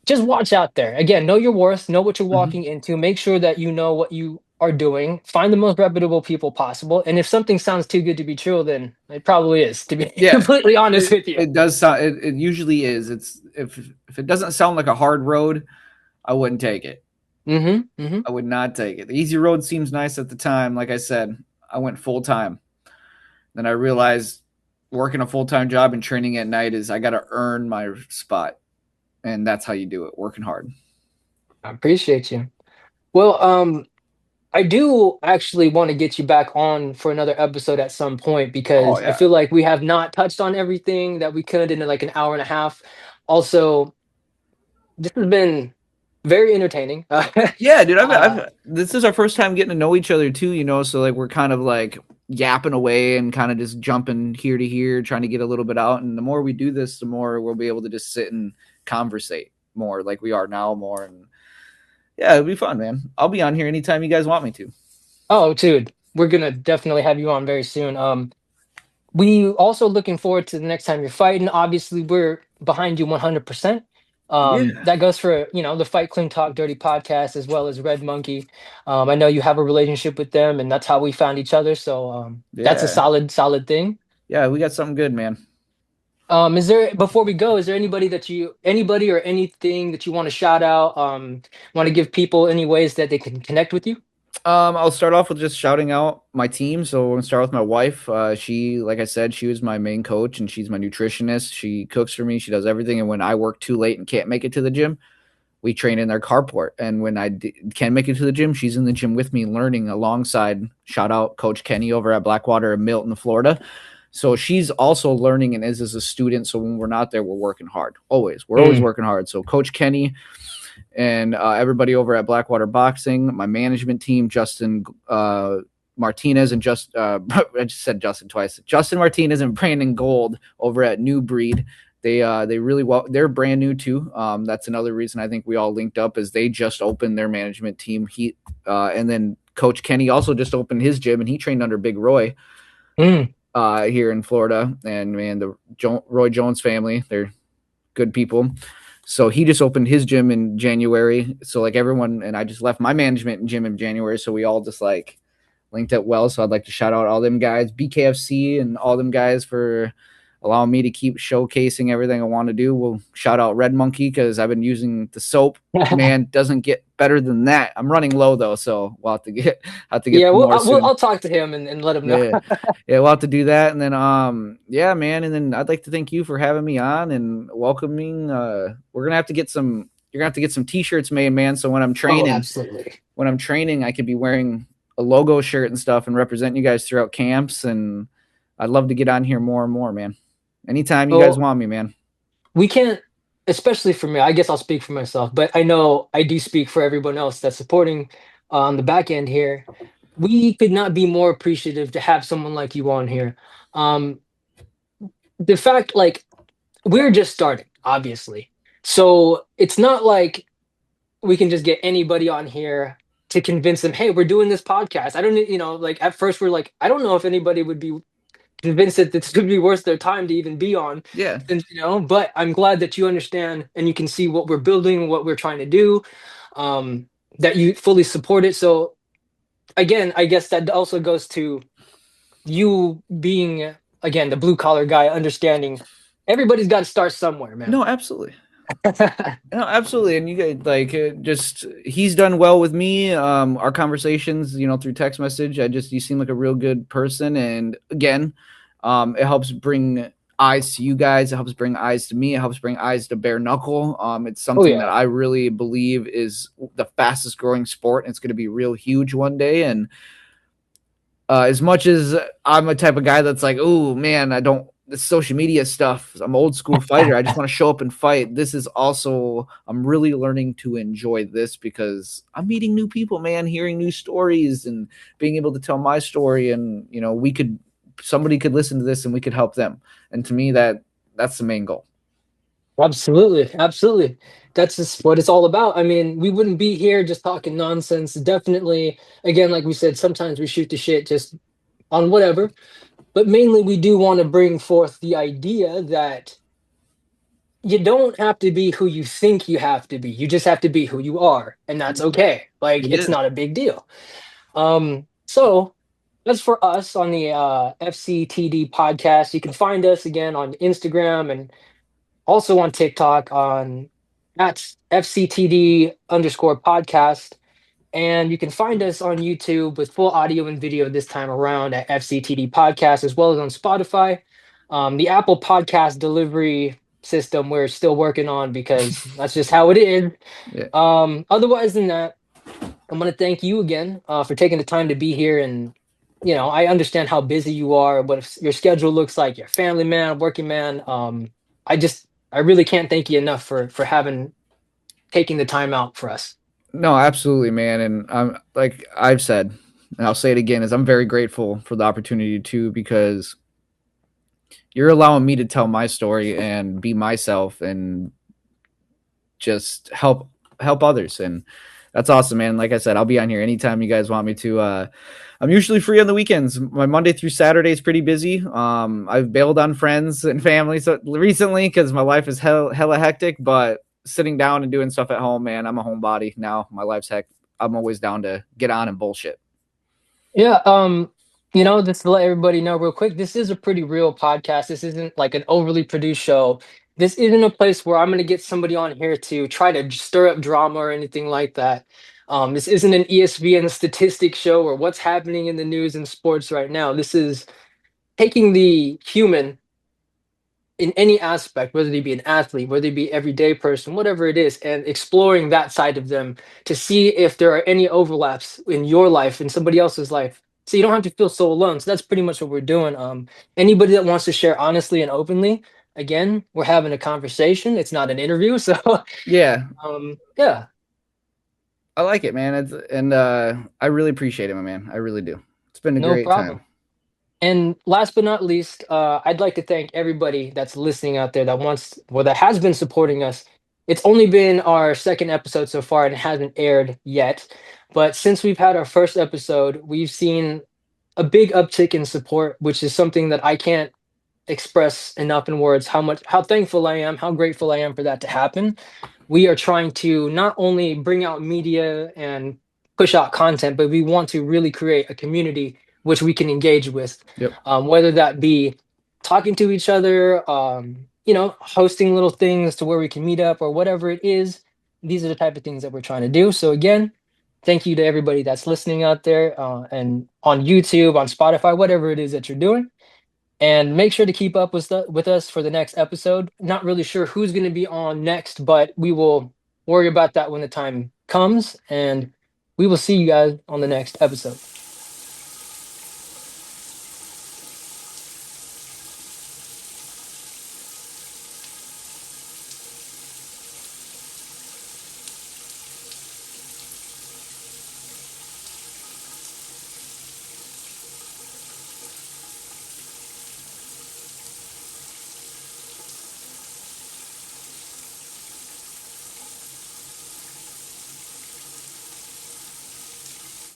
just watch out there. Again, know your worth, know what you're Hmm. walking into, make sure that you know what you are doing, find the most reputable people possible. And if something sounds too good to be true, then it probably is, to be Yeah, completely honest with you. it does sound. It usually is. It's if it doesn't sound like a hard road, I wouldn't take it. Mm-hmm. Mm-hmm. I would not take it. The easy road seems nice at the time. Like I said, I went full time. Then I realized working a full time job and training at night is I got to earn my spot, and that's how you do it, working hard. I appreciate you. Well, I do actually want to get you back on for another episode at some point Oh because I yeah. feel like we have not touched on everything that we could in like an hour and a half. Also, this has been very entertaining. Yeah, dude, Uh, this is our first time getting to know each other too, so like we're kind of like yapping away and kind of just jumping here to here, trying to get a little bit out. And the more we do this, the more we'll be able to just sit and conversate more like we are now more. And yeah, it'll be fun, man. I'll be on here anytime you guys want me to. oh, dude, we're gonna definitely have you on very soon. We also looking forward to the next time you're fighting. Obviously, we're behind you 100%. Yeah. That goes for, the Fight Clean Talk Dirty podcast as well as Red Monkey. I know you have a relationship with them, and that's how we found each other. So that's a Yeah. solid thing. Yeah, we got something good, man. Is there before we go, is there anybody or anything that you want to shout out? Want to give people any ways that they can connect with you? I'll start off with just shouting out my team. So we're gonna start with my wife. She, like I said, she was my main coach and she's my nutritionist. She cooks for me. She does everything. And when I work too late and can't make it to the gym, we train in their carport. And when can make it to the gym, she's in the gym with me, learning alongside. Shout out Coach Kenny over at Blackwater in Milton, Florida. So she's also learning and is as a student. So when we're not there, we're working hard. Always, we're always Mm. working hard. So Coach Kenny and everybody over at Blackwater Boxing, my management team, Justin Martinez and I just said Justin twice. Justin Martinez and Brandon Gold over at New Breed. They really well. They're brand new too. That's another reason I think we all linked up is they just opened their management team. And then Coach Kenny also just opened his gym and he trained under Big Roy Mm. here in Florida. And man, the Roy Jones family, they're good people. So he just opened his gym in January. So like everyone, and I just left my management gym in January. So we all just like linked up well. So I'd like to shout out all them guys, BKFC and all them guys for allowing me to keep showcasing everything I want to do. We'll shout out Red Monkey because I've been using the soap. Man, doesn't get better than that. I'm running low though, so we'll have to get Yeah, some more soon. I'll talk to him and let him know. Yeah, yeah, we'll have to do that, and then yeah, man, and then I'd like to thank you for having me on and welcoming. We're gonna have to get some. You're gonna have to get some T-shirts made, man. So Oh, absolutely. when I'm training, I could be wearing a logo shirt and stuff and represent you guys throughout camps. And I'd love to get on here more and more, man. Anytime you guys Well, want me, man. we can't, especially for me, I guess I'll speak for myself, but I know I do speak for everyone else that's supporting on the back end here. We could not be more appreciative to have someone like you on here. Um, the fact, like, we're just starting, obviously. So it's not like we can just get anybody on here to convince them, hey, we're doing this podcast. I don't, like at first we're like, I don't know if anybody would be convinced that this would be worth their time to even be on. Yeah, And but I'm glad that you understand and you can see what we're building, what we're trying to do, um, that you fully support it. So again, I guess that also goes to you being again the blue collar guy, understanding everybody's got to start somewhere, man. no, absolutely. No, absolutely. And you guys like just he's done well with me. Our conversations, through text message. You seem like a real good person. And again, it helps bring eyes to you guys. It helps bring eyes to me. It helps bring eyes to Bare Knuckle. It's Oh something that yeah. I really believe is the fastest growing sport. And it's going to be real huge one day. And as much as I'm a type of guy that's like, oh man, I don't the social media stuff. I'm an old school fighter. I just want to show up and fight. This is also I'm really learning to enjoy this because I'm meeting new people, man, hearing new stories and being able to tell my story. And somebody could listen to this and we could help them. And to me, that's the main goal. Absolutely, absolutely. That's just what it's all about. I mean, we wouldn't be here just talking nonsense. Definitely, again, like we said, sometimes we shoot the shit just on whatever, but mainly we do want to bring forth the idea that you don't have to be who you think you have to be. You just have to be who you are, and that's okay. Like it's Yeah. not a big deal. So as for us on the FCTD podcast, you can find us again on Instagram and also on TikTok on at FCTD underscore podcast. And you can find us on YouTube with full audio and video this time around at FCTD Podcast, as well as on Spotify. The Apple Podcast delivery system we're still working on because that's just how it is. Yeah. Otherwise than that, I'm going to thank you again for taking the time to be here. And, I understand how busy you are, what your schedule looks like. You're a family man, working man. I just I really can't thank you enough for having taking the time out for us. No, absolutely, man. And I'm like I've said, and I'll say it again, is I'm very grateful for the opportunity too, because you're allowing me to tell my story and be myself and just help others. And that's awesome, man. Like I said, I'll be on here anytime you guys want me to. I'm usually free on the weekends. My Monday through Saturday is pretty busy. I've bailed on friends and family so recently because my life is hella hectic. But sitting down and doing stuff at home, man, I'm a homebody now. My life's heck. I'm always down to get on and bullshit. Yeah, just to let everybody know real quick, this is a pretty real podcast. This isn't like an overly produced show. This isn't a place where I'm going to get somebody on here to try to stir up drama or anything like that. This isn't an ESPN statistics show or what's happening in the news and sports right now. This is taking the human in any aspect, whether they be an athlete, whether they be everyday person, whatever it is, and exploring that side of them to see if there are any overlaps in your life and somebody else's life. So you don't have to feel so alone. So that's pretty much what we're doing. Anybody that wants to share honestly and openly, again, we're having a conversation. It's not an interview. So Yeah, yeah, I like it, man. And I really appreciate it, my man. I really do. It's been a no great time. problem. And last but not least, I'd like to thank everybody that's listening out there that that has been supporting us. It's only been our second episode so far and it hasn't aired yet. But since we've had our first episode, we've seen a big uptick in support, which is something that I can't express enough in words how thankful I am, how grateful I am for that to happen. We are trying to not only bring out media and push out content, but we want to really create a community which we can engage with, Yep. whether that be talking to each other, hosting little things to where we can meet up or whatever it is. These are the type of things that we're trying to do. So again, thank you to everybody that's listening out there and on YouTube, on Spotify, whatever it is that you're doing. And make sure to keep up with us for the next episode. Not really sure who's going to be on next, but we will worry about that when the time comes. And we will see you guys on the next episode.